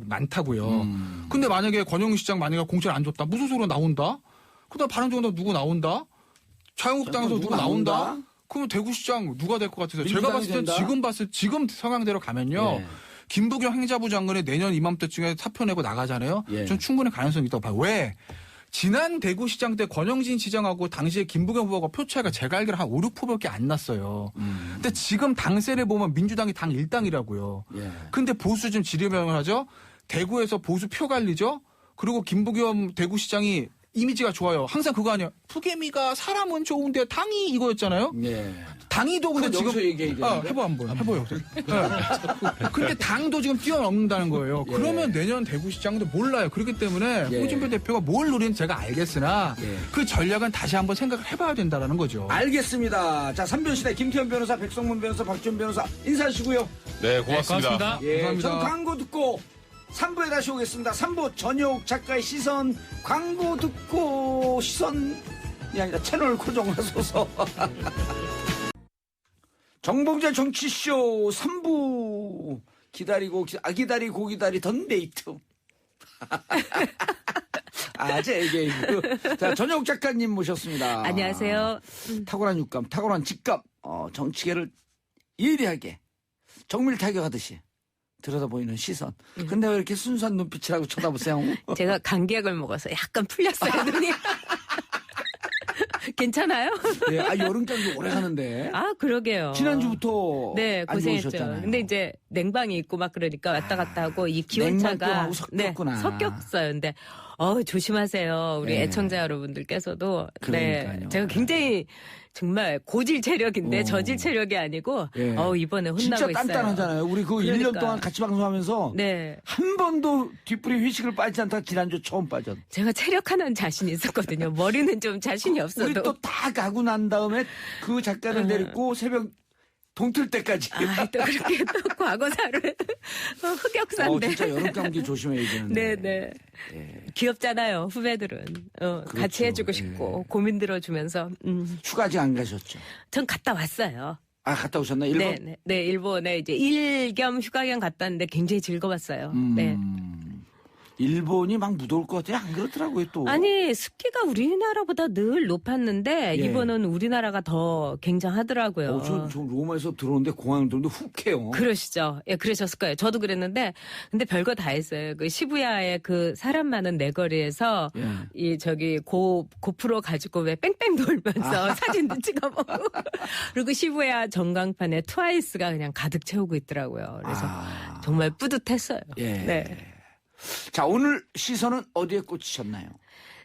많다고요. 근데 만약에 권영시장 만약에 공천 안 줬다. 무슨 소리가 나온다? 그다음 바른정당 누구 나온다? 자유한국당에서 누구 나온다? 그러면 대구시장 누가 될 것 같아요? 제가 봤을 때 지금 상황대로 가면요. 예. 김부겸 행자부 장관이 내년 이맘때쯤에 사표 내고 나가잖아요. 예. 전 충분히 가능성이 있다고 봐요. 왜? 지난 대구시장 때 권영진 시장하고 당시에 김부겸 후보가 표 차이가 제가 알기로 한 5, 6%밖에 안 났어요. 근데 지금 당세를 보면 민주당이 당 1당이라고요. 예. 근데 보수 좀 지리명을 하죠. 대구에서 보수 표 관리죠. 그리고 김부겸 대구시장이 이미지가 좋아요. 항상 그거 아니에요. 푸개미가 사람은 좋은데 당이 이거였잖아요. 예. 당이도 근데 지금 해봐 한번 해봐요. 네. 근데 당도 지금 뛰어넘는다는 거예요. 예. 그러면 내년 대구시장도 몰라요. 그렇기 때문에 예. 홍준표 대표가 뭘 노리는지 제가 알겠으나 예. 그 전략은 다시 한번 생각을 해봐야 된다는 거죠. 알겠습니다. 자, 3변 시대 김태현 변호사, 백성문 변호사, 박준 변호사 인사하시고요. 네, 고맙습니다. 고맙습니다. 예, 감사합니다. 전 광고 듣고 3부에 다시 오겠습니다. 3부 전효옥 작가의 시선, 광고 듣고 시선이 아니라 채널 고정하소서. 정봉재 정치쇼 3부 기다리고 기다리던 데이트. 아재 게이브. 자, 전효옥 작가님 모셨습니다. 안녕하세요. 탁월한 육감, 탁월한 직감, 정치계를 예리하게 정밀 타격하듯이 들여다보이는 시선. 근데 왜 이렇게 순수한 눈빛이라고 쳐다보세요? 제가 감기약을 먹어서 약간 풀렸어요, 눈이. 괜찮아요? 네, 여름감기 오래 가는데. 아, 그러게요. 지난주부터 네, 안 고생했죠. 좋으셨잖아요. 근데 이제 냉방이 있고 막 그러니까 왔다 갔다 하고 이 기온차가 냉방병하고 섞였구나. 섞였어요. 근데 조심하세요. 우리 네. 애청자 여러분들께서도. 그러니까요. 네. 제가 굉장히 정말 고질 체력인데 저질 체력이 아니고 예. 이번에 혼나고 진짜 있어요. 단단하잖아요. 우리 그 1년 그러니까. 동안 같이 방송하면서 네. 한 번도 뒷불이 회식을 빠지지 않다 지난주 처음 빠졌. 제가 체력 하나는 자신이 있었거든요. 머리는 좀 자신이 없어도. 우리 또 다 가고 난 다음에 그 작가를 데리고 새벽 동틀 때까지. 또 그렇게 또 과거사를 흑역사인데. 진짜 여름감기 조심해야 되는데. 네네. 예. 귀엽잖아요. 후배들은 같이 해주고 싶고 고민 들어주면서. 휴가 아직 안 가셨죠? 전 갔다 왔어요. 아, 갔다 오셨나? 일본? 네, 일본에 이제 일 겸 휴가 겸 갔다 왔는데 굉장히 즐거웠어요. 네. 일본이 막 무더울 것 같아요. 안 그렇더라고요, 또. 아니 습기가 우리나라보다 늘 높았는데 예. 이번은 우리나라가 더 굉장하더라고요. 저 로마에서 들어오는데 공항 들어오는데 훅 해요. 그러시죠. 예, 그러셨을 거예요. 저도 그랬는데, 근데 별거 다 했어요. 그 시부야의 그 사람 많은 내거리에서 예. 이 저기 고프로 가지고 왜 뺑뺑 돌면서 사진도 찍어보고 그리고 시부야 전광판에 트와이스가 그냥 가득 채우고 있더라고요. 그래서 정말 뿌듯했어요. 예. 네. 자, 오늘 시선은 어디에 꽂히셨나요?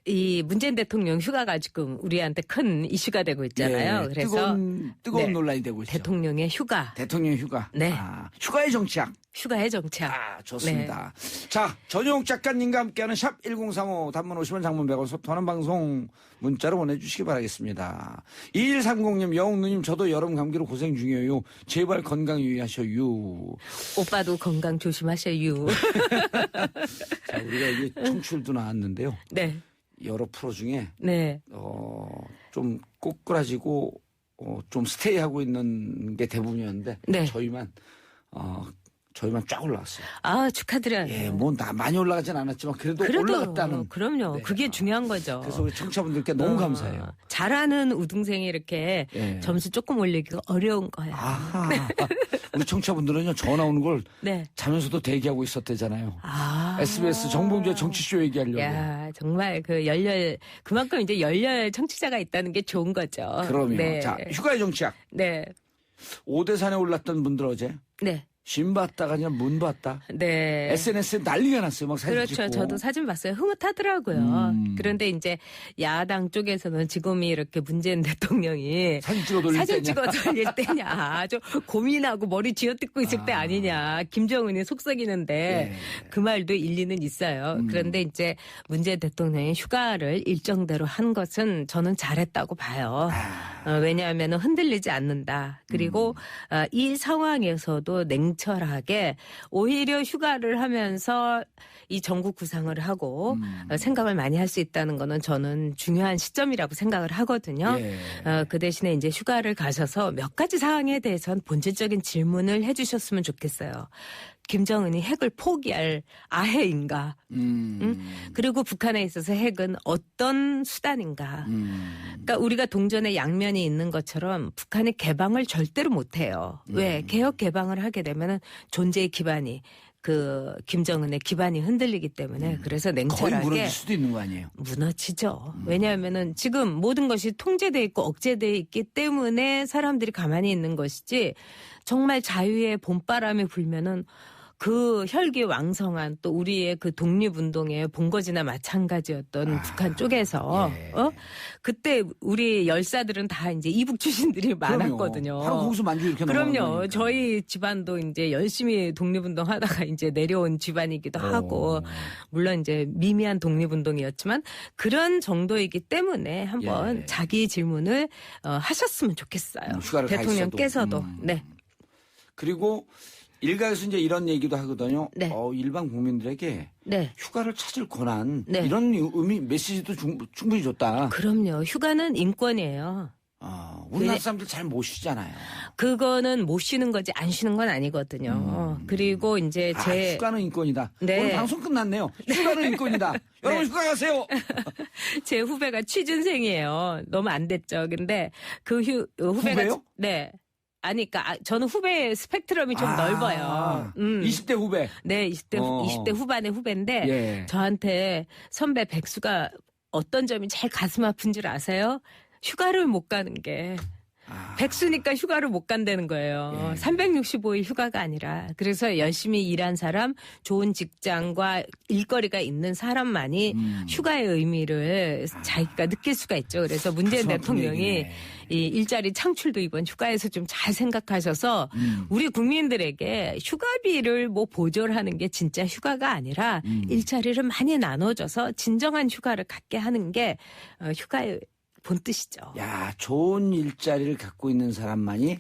이 문재인 대통령 휴가가 지금 우리한테 큰 이슈가 되고 있잖아요. 예, 그래서 뜨거운 네. 논란이 되고 있죠. 대통령의 휴가, 대통령 휴가. 네. 휴가의 정치학. 휴가의 정착. 좋습니다. 자, 전용욱 작가님과 함께하는 샵 1035 단문 50원 장문 100원 소통하는 방송 문자로 보내주시기 바라겠습니다. 2130님 영웅누님 저도 여름 감기로 고생 중이에요. 제발 건강 유의하셔요. 오빠도 건강 조심하셔요. 자, 우리가 이게 청출도 나왔는데요. 네. 여러 프로 중에 네. 좀 꼬꾸라지고 좀 스테이하고 있는 게 대부분이었는데 네. 저희만 쫙 올라갔어요. 아, 축하드려요. 예, 많이 올라가진 않았지만 그래도 올라갔다는. 그럼요. 네. 그게 중요한 거죠. 그래서 우리 청취자분들께 너무 감사해요. 잘하는 우등생이 이렇게 예. 점수 조금 올리기가 어려운 거야. 아하. 우리 청취자분들은요, 전화 오는 걸 네. 자면서도 대기하고 있었대잖아요. 아. SBS 정봉재 정치쇼 얘기하려고. 야, 정말 그만큼 이제 열렬 청취자가 있다는 게 좋은 거죠. 그럼요. 네. 자, 휴가의 정치학. 네. 5대산에 올랐던 분들 어제 네. 신 봤다가 아니라 문 봤다. 네. SNS에 난리가 났어요. 막 사진 그렇죠. 찍고. 저도 사진 봤어요. 흐뭇하더라고요. 그런데 이제 야당 쪽에서는 지금이 이렇게 문재인 대통령이 사진 찍어 돌릴 사진 때냐. 찍어 돌릴 때냐. 아주 고민하고 머리 쥐어뜯고 있을 때 아니냐. 김정은이 속썩이는데 네. 그 말도 일리는 있어요. 그런데 이제 문재인 대통령이 휴가를 일정대로 한 것은 저는 잘했다고 봐요. 왜냐하면 흔들리지 않는다. 그리고 이 상황에서도 냉철하게 오히려 휴가를 하면서 이 전국 구상을 하고 생각을 많이 할 수 있다는 거는 저는 중요한 시점이라고 생각을 하거든요. 예. 그 대신에 이제 휴가를 가셔서 몇 가지 사항에 대해서는 본질적인 질문을 해주셨으면 좋겠어요. 김정은이 핵을 포기할 아해인가? 그리고 북한에 있어서 핵은 어떤 수단인가? 그러니까 우리가 동전의 양면이 있는 것처럼 북한이 개방을 절대로 못해요. 왜? 개혁 개방을 하게 되면은 존재의 기반이 그 김정은의 기반이 흔들리기 때문에 그래서 거의 냉철하게 무너질 수도 있는 거 아니에요? 무너지죠. 왜냐하면은 지금 모든 것이 통제돼 있고 억제돼 있기 때문에 사람들이 가만히 있는 것이지 정말 자유의 봄바람이 불면은 그 혈기왕성한 또 우리의 그 독립운동의 본거지나 마찬가지였던 북한 쪽에서 그때 우리 열사들은 다 이제 이북 출신들이 많았거든요. 바로 거기서 만주 이렇게 그럼요. 넘어가는 저희 집안도 이제 열심히 독립운동 하다가 이제 내려온 집안이기도 하고, 물론 이제 미미한 독립운동이었지만 그런 정도이기 때문에 한번 자기 질문을 하셨으면 좋겠어요. 휴가를 가 대통령께서도. 네. 그리고 일각에서 이제 이런 얘기도 하거든요. 네. 일반 국민들에게 네. 휴가를 찾을 권한 네. 이런 의미 메시지도 충분히 줬다. 그럼요. 휴가는 인권이에요. 우리나라 사람들 잘 못 쉬잖아요. 그거는 못 쉬는 거지 안 쉬는 건 아니거든요. 그리고 이제 휴가는 인권이다. 네. 오늘 방송 끝났네요. 휴가는 인권이다. 여러분 휴가 가세요. 제 후배가 취준생이에요. 너무 안 됐죠. 근데 그 후배가 후배요? 네. 아니, 그러니까 저는 후배 스펙트럼이 좀 넓어요. 20대 후배. 네, 20대 후반의 후배인데 예. 저한테 선배 백수가 어떤 점이 제일 가슴 아픈 줄 아세요? 휴가를 못 가는 게. 백수니까 휴가를 못 간다는 거예요. 365일 휴가가 아니라. 그래서 열심히 일한 사람, 좋은 직장과 일거리가 있는 사람만이 휴가의 의미를 자기가 느낄 수가 있죠. 그래서 문재인 대통령이 이 일자리 창출도 이번 휴가에서 좀 잘 생각하셔서 우리 국민들에게 휴가비를 뭐 보조를 하는 게 진짜 휴가가 아니라 일자리를 많이 나눠줘서 진정한 휴가를 갖게 하는 게 휴가의 본 뜻이죠. 야, 좋은 일자리를 갖고 있는 사람만이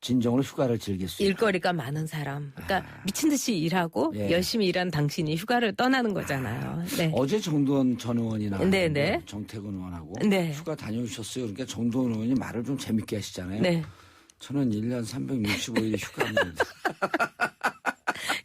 진정으로 휴가를 즐길 수 있다. 일거리가 많은 사람. 그러니까 미친 듯이 일하고 열심히 일한 당신이 휴가를 떠나는 거잖아요. 네. 어제 정두원 전 의원이 나왔는데 네. 정태근 의원하고 네. 휴가 다녀오셨어요. 그러니까 정두원 의원이 말을 좀 재밌게 하시잖아요. 네. 저는 1년 365일이 휴가입니다.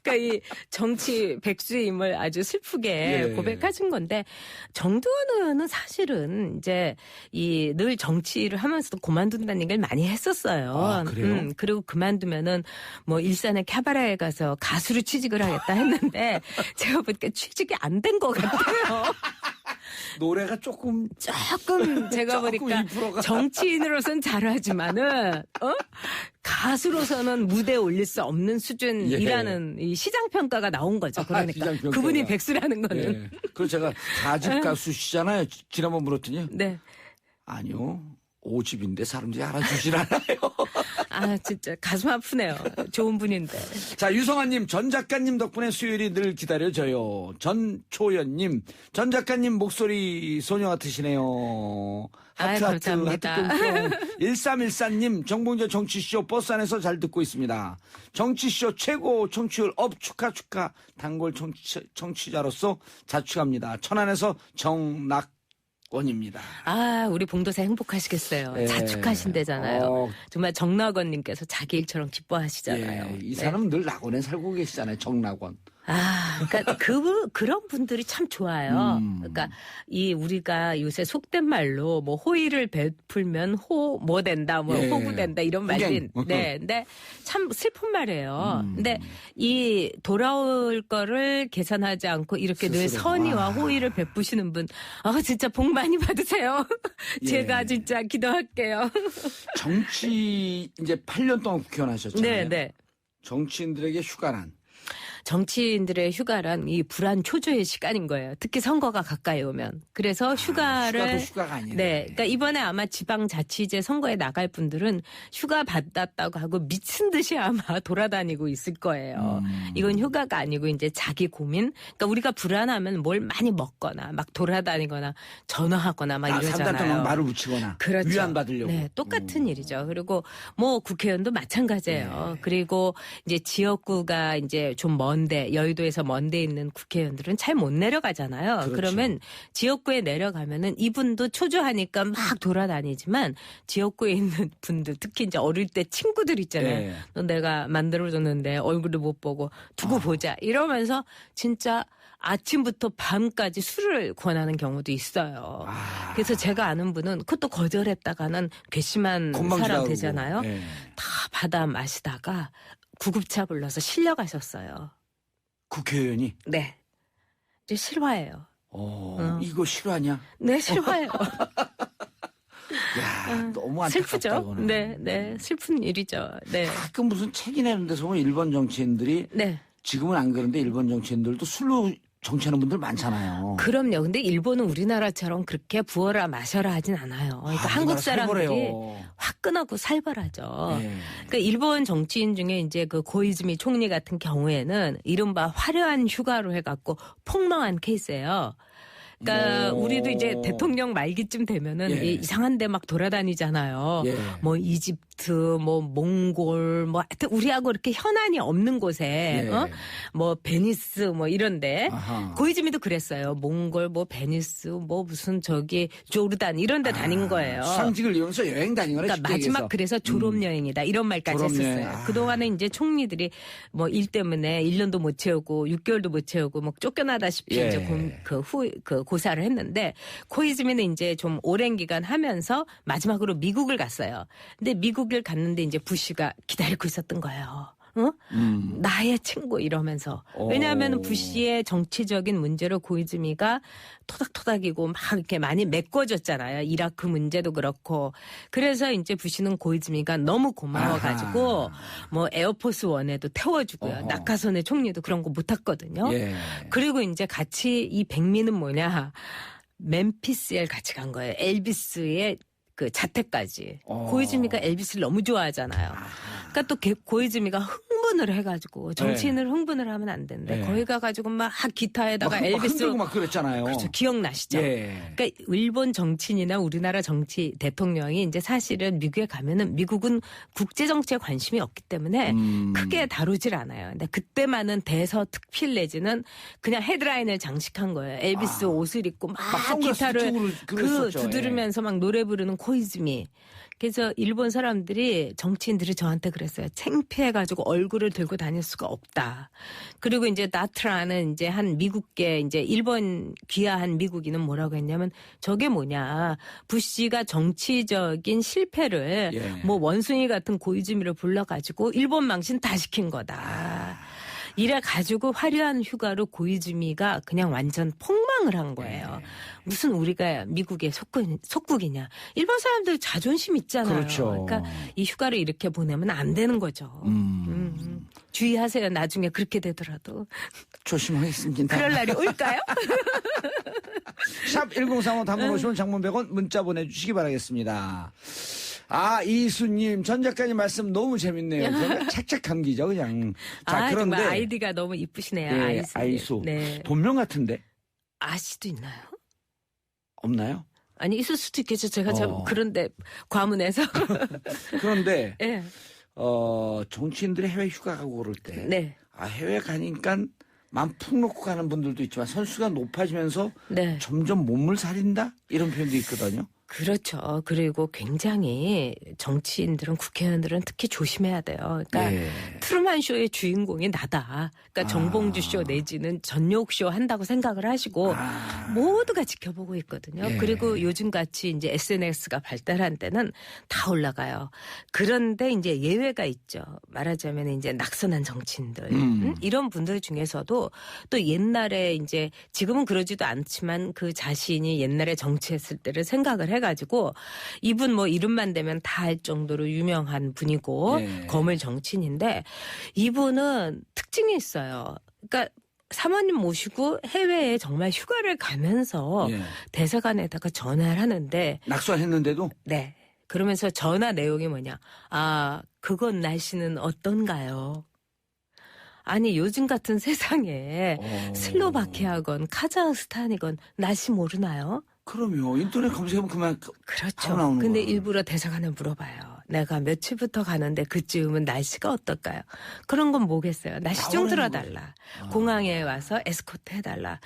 그러니까 이 정치 백수임을 아주 슬프게 고백하신 건데 정두원 의원은 사실은 이제 이 늘 정치를 하면서도 그만둔다는 얘기를 많이 했었어요. 그래요? 그리고 그만두면은 뭐 일산의 캐바레에 가서 가수로 취직을 하겠다 했는데 제가 보니까 취직이 안 된 것 같아요. 노래가 조금 제가 보니까 2%가. 정치인으로서는 잘하지만은 가수로서는 무대에 올릴 수 없는 수준이라는 이 시장 평가가 나온 거죠. 그러니까 시장 평가가. 그분이 백수라는 거는. 그래서 제가 4집 가수시잖아요. 지난번 물었더니 네. 아니요. 5집인데 사람들이 알아주질 않아요. 아 진짜 가슴 아프네요. 좋은 분인데. 자, 유성아님, 전 작가님 덕분에 수요일이 늘 기다려져요. 전초연님, 전 작가님 목소리 소녀 같으시네요. 하트, 하트, 감사합니다. 하트 뿅뿅. 1314님, 정봉재 정치쇼 버스 안에서 잘 듣고 있습니다. 정치쇼 최고 청취율 업 축하. 단골 청취자로서 자축합니다. 천안에서 정낙원입니다. 아, 우리 봉도사 행복하시겠어요. 예. 자축하신대잖아요. 정말 정낙원님께서 자기 일처럼 기뻐하시잖아요. 이 사람은 늘 낙원에 살고 계시잖아요. 정낙원. 아, 그러니까 그런 분들이 참 좋아요. 그러니까 우리가 요새 속된 말로 뭐 호의를 베풀면 뭐 된다, 뭐 호구된다 이런 말이 네, 근데 참 슬픈 말이에요. 근데 이 돌아올 거를 계산하지 않고 이렇게 늘 선의와 호의를 베푸시는 분, 진짜 복 많이 받으세요. 제가 진짜 기도할게요. 정치 이제 8년 동안 국회의원 하셨잖아요. 네. 정치인들에게 휴가란. 정치인들의 휴가란 이 불안 초조의 시간인 거예요. 특히 선거가 가까이 오면. 그래서 휴가를 휴가가 아니네. 네, 그러니까 이번에 아마 지방자치제 선거에 나갈 분들은 휴가 받았다고 하고 미친 듯이 아마 돌아다니고 있을 거예요. 이건 휴가가 아니고 이제 자기 고민. 그러니까 우리가 불안하면 뭘 많이 먹거나 막 돌아다니거나 전화하거나 막 이러잖아요. 3달 동안 말을 붙이거나 그렇죠. 위안 받으려고. 네, 똑같은 일이죠. 그리고 뭐 국회의원도 마찬가지예요. 그리고 이제 지역구가 이제 좀 먼데 여의도에서 먼데 있는 국회의원들은 잘 못 내려가잖아요. 그렇죠. 그러면 지역구에 내려가면은 이분도 초조하니까 막 돌아다니지만 지역구에 있는 분들 특히 이제 어릴 때 친구들 있잖아요. 너 내가 만들어줬는데 얼굴도 못 보고 두고 보자 이러면서 진짜 아침부터 밤까지 술을 권하는 경우도 있어요. 그래서 제가 아는 분은 그것도 거절했다가는 괘씸한 사람 되잖아요. 다 받아 마시다가 구급차 불러서 실려가셨어요. 국회의원이. 네. 이제 실화예요. 이거 실화냐? 네, 실화예요. 야, 너무 안타깝다. 슬프죠? 이거는. 네, 네. 슬픈 일이죠. 네. 가끔 무슨 책이 내는 데서 보면 일본 정치인들이 네. 지금은 안 그런데 일본 정치인들도 술로 정치하는 분들 많잖아요. 그럼요. 근데 일본은 우리나라처럼 그렇게 부어라 마셔라 하진 않아요. 그러니까 한국 사람들이 화끈하고 살벌하죠. 네. 그러니까 일본 정치인 중에 이제 그 고이즈미 총리 같은 경우에는 이른바 화려한 휴가로 해갖고 폭망한 케이스예요. 그러니까 우리도 이제 대통령 말기쯤 되면은 예. 이상한 데 막 돌아다니잖아요. 예. 뭐 이집트, 뭐 몽골, 뭐 하여튼 우리하고 이렇게 현안이 없는 곳에 예. 뭐 베니스 뭐 이런데 아하. 고이즈미도 그랬어요. 몽골, 뭐 베니스, 뭐 무슨 저기 조르단 이런 데 다닌 거예요. 수상직을 이용해서 여행 다닌 거네. 그러니까 쉽게 마지막 얘기해서. 그래서 졸업 여행이다 이런 말까지 졸업여행. 했었어요. 그동안에 이제 총리들이 뭐 일 때문에 1년도 못 채우고 6개월도 못 채우고 뭐 쫓겨나다시피 예. 이제 고사를 했는데 코이즈미는 이제 좀 오랜 기간 하면서 마지막으로 미국을 갔어요. 근데 미국을 갔는데 이제 부시가 기다리고 있었던 거예요. 나의 친구 이러면서. 왜냐하면 부시의 정치적인 문제로 고이즈미가 토닥토닥이고 막 이렇게 많이 메꿔졌잖아요. 이라크 문제도 그렇고. 그래서 이제 부시는 고이즈미가 너무 고마워가지고 뭐 에어포스 원에도 태워주고요. 낙하선의 총리도 그런 거 못했거든요. 예. 그리고 이제 같이 이 백미는 뭐냐. 멤피스에 같이 간 거예요. 엘비스의 그 자택까지. 고이즈미가 엘비스를 너무 좋아하잖아요. 그러니까 또 고이즈미가 흥분을 해가지고 정치인을 흥분을 하면 안 된대. 네. 거기 가가지고 막 기타에다가 막 엘비스 흔들고 막 그랬잖아요. 그렇죠. 기억나시죠? 예. 그러니까 일본 정치인이나 우리나라 정치 대통령이 이제 사실은 미국에 가면은 미국은 국제 정치에 관심이 없기 때문에 크게 다루질 않아요. 근데 그때만은 대서특필 내지는 그냥 헤드라인을 장식한 거예요. 엘비스 옷을 입고 막 선글라스 기타를 두고 그랬었죠. 두드리면서 막 노래 부르는 코이즈미. 그래서 일본 사람들이 정치인들이 저한테 그랬어요. 창피해가지고 얼굴을 들고 다닐 수가 없다. 그리고 이제 나트라는 이제 한 미국계 이제 일본 귀화한 미국인은 뭐라고 했냐면 저게 뭐냐. 부시가 정치적인 실패를 예. 뭐 원숭이 같은 고이즈미를 불러가지고 일본 망신 다 시킨 거다. 이래 가지고 화려한 휴가로 고이즈미가 그냥 완전 폭망을 한 거예요. 무슨 우리가 미국의 속국이냐. 일본 사람들 자존심 있잖아요. 그렇죠. 그러니까 이 휴가를 이렇게 보내면 안 되는 거죠. 주의하세요. 나중에 그렇게 되더라도. 조심하겠습니다. 그럴 날이 올까요? 샵 1035 단문 50원 장문 100원 문자 보내주시기 바라겠습니다. 이수님 전 작가님 말씀 너무 재밌네요. 정말 착착 감기죠 그냥. 자 그런데 정말 아이디가 너무 이쁘시네요. 예, 아이수. 네. 본명 같은데 아씨도 있나요? 없나요? 아니 있을 수도 있겠죠. 제가 참 그런데 과문해서. 그런데 네. 정치인들이 해외 휴가 가고 그럴 때 네. 해외 가니까 맘 푹 놓고 가는 분들도 있지만 선수가 높아지면서 네. 점점 몸을 사린다 이런 표현도 있거든요. 그렇죠. 그리고 굉장히 정치인들은 국회의원들은 특히 조심해야 돼요. 그러니까 예. 트루만 쇼의 주인공이 나다. 그러니까 정봉주 쇼 내지는 전욕 쇼 한다고 생각을 하시고 모두가 지켜보고 있거든요. 예. 그리고 요즘 같이 이제 SNS가 발달한 때는 다 올라가요. 그런데 이제 예외가 있죠. 말하자면 이제 낙선한 정치인들 이런 분들 중에서도 또 옛날에 이제 지금은 그러지도 않지만 그 자신이 옛날에 정치했을 때를 생각을 해가지고 이분 뭐 이름만 대면 다 할 정도로 유명한 분이고 네. 거물 정치인인데 이분은 특징이 있어요. 그러니까 사모님 모시고 해외에 정말 휴가를 가면서 예. 대사관에다가 전화를 하는데 낙선했는데도 네. 그러면서 전화 내용이 뭐냐. 그건 날씨는 어떤가요? 아니 요즘 같은 세상에 슬로바키아건 카자흐스탄이건 날씨 모르나요? 그럼요. 인터넷 검색하면 그만 바로 그렇죠. 나오는 근데 거예요. 일부러 대사관에 물어봐요. 내가 며칠부터 가는데 그쯤은 날씨가 어떨까요? 그런 건 뭐겠어요. 날씨 좀 나오라는 들어달라. 공항에 와서 에스코트 해달라.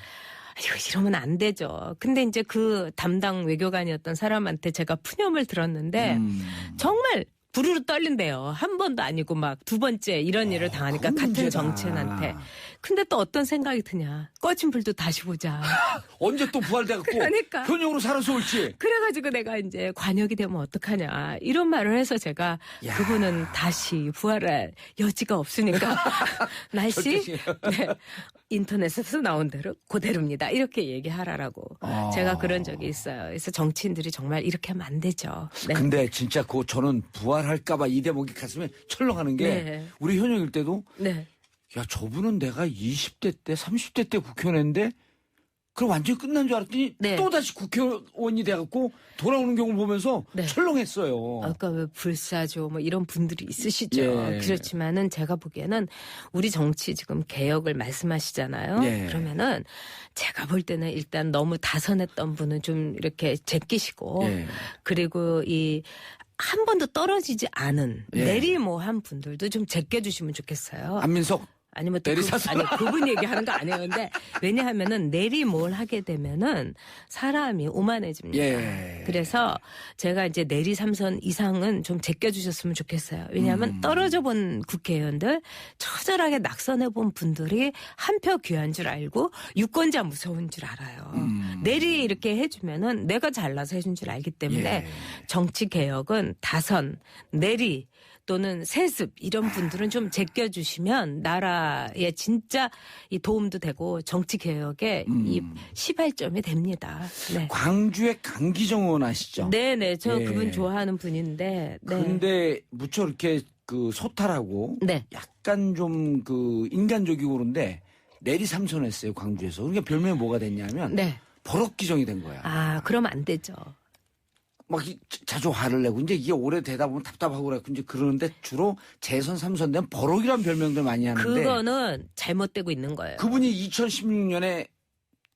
이거 이러면 안 되죠. 근데 이제 그 담당 외교관이었던 사람한테 제가 푸념을 들었는데 정말 부르르 떨린대요. 한 번도 아니고 막 두 번째 이런 일을 당하니까 그건 같은 문제다. 정치인한테. 근데 또 어떤 생각이 드냐. 꺼진 불도 다시 보자. 언제 또 부활돼갖고 그러니까. 현역으로 살아서 올지. 그래가지고 내가 이제 관역이 되면 어떡하냐. 이런 말을 해서 제가 야. 그분은 다시 부활할 여지가 없으니까 날씨? 네. 인터넷에서 나온 대로 그대로입니다. 이렇게 얘기하라라고 제가 그런 적이 있어요. 그래서 정치인들이 정말 이렇게 하면 안 되죠. 네. 근데 진짜 저는 부활할까봐 이 대목이 가슴에 철렁하는 게 네. 우리 현역일 때도 네. 야 저분은 내가 20대 때 30대 때 국회의원 했는데 그럼 완전히 끝난 줄 알았더니 네. 또다시 국회의원이 돼갖고 돌아오는 경우를 보면서 네. 철렁했어요. 아까 왜 불사조 뭐 이런 분들이 있으시죠. 예. 그렇지만은 제가 보기에는 우리 정치 지금 개혁을 말씀하시잖아요. 예. 그러면은 제가 볼 때는 일단 너무 다선했던 분은 좀 이렇게 제끼시고 예. 그리고 이 한 번도 떨어지지 않은 예. 내리모한 분들도 좀 제껴주시면 좋겠어요. 안민석 아니면 또 내리사서. 그분 얘기하는 거 아니에요. 근데 왜냐하면은 내리몰 하게 되면은 사람이 오만해집니다. 예. 그래서 제가 이제 내리 3선 이상은 좀 제껴주셨으면 좋겠어요. 왜냐하면 떨어져 본 국회의원들 처절하게 낙선해 본 분들이 한 표 귀한 줄 알고 유권자 무서운 줄 알아요. 내리 이렇게 해주면은 내가 잘나서 해준 줄 알기 때문에 예. 정치 개혁은 다선, 내리 또는 세습 이런 분들은 좀 제껴주시면 나라에 진짜 이 도움도 되고 정치 개혁에 이 시발점이 됩니다. 네. 광주의 강기정 의원 아시죠? 네네, 저 예. 그분 좋아하는 분인데. 네. 근데 무척 이렇게 소탈하고 네. 약간 좀 인간적이고 그런데 내리 삼선했어요 광주에서. 그러니까 별명이 뭐가 됐냐면 네. 버럭기정이 된 거야. 아, 그러면 안 되죠. 막 자주 화를 내고 이제 이게 오래되다 보면 답답하고 그래갖고 이제 그러는데 주로 재선 3선 되면 버럭이란 별명들 많이 하는데 그거는 잘못되고 있는 거예요. 그분이 2016년에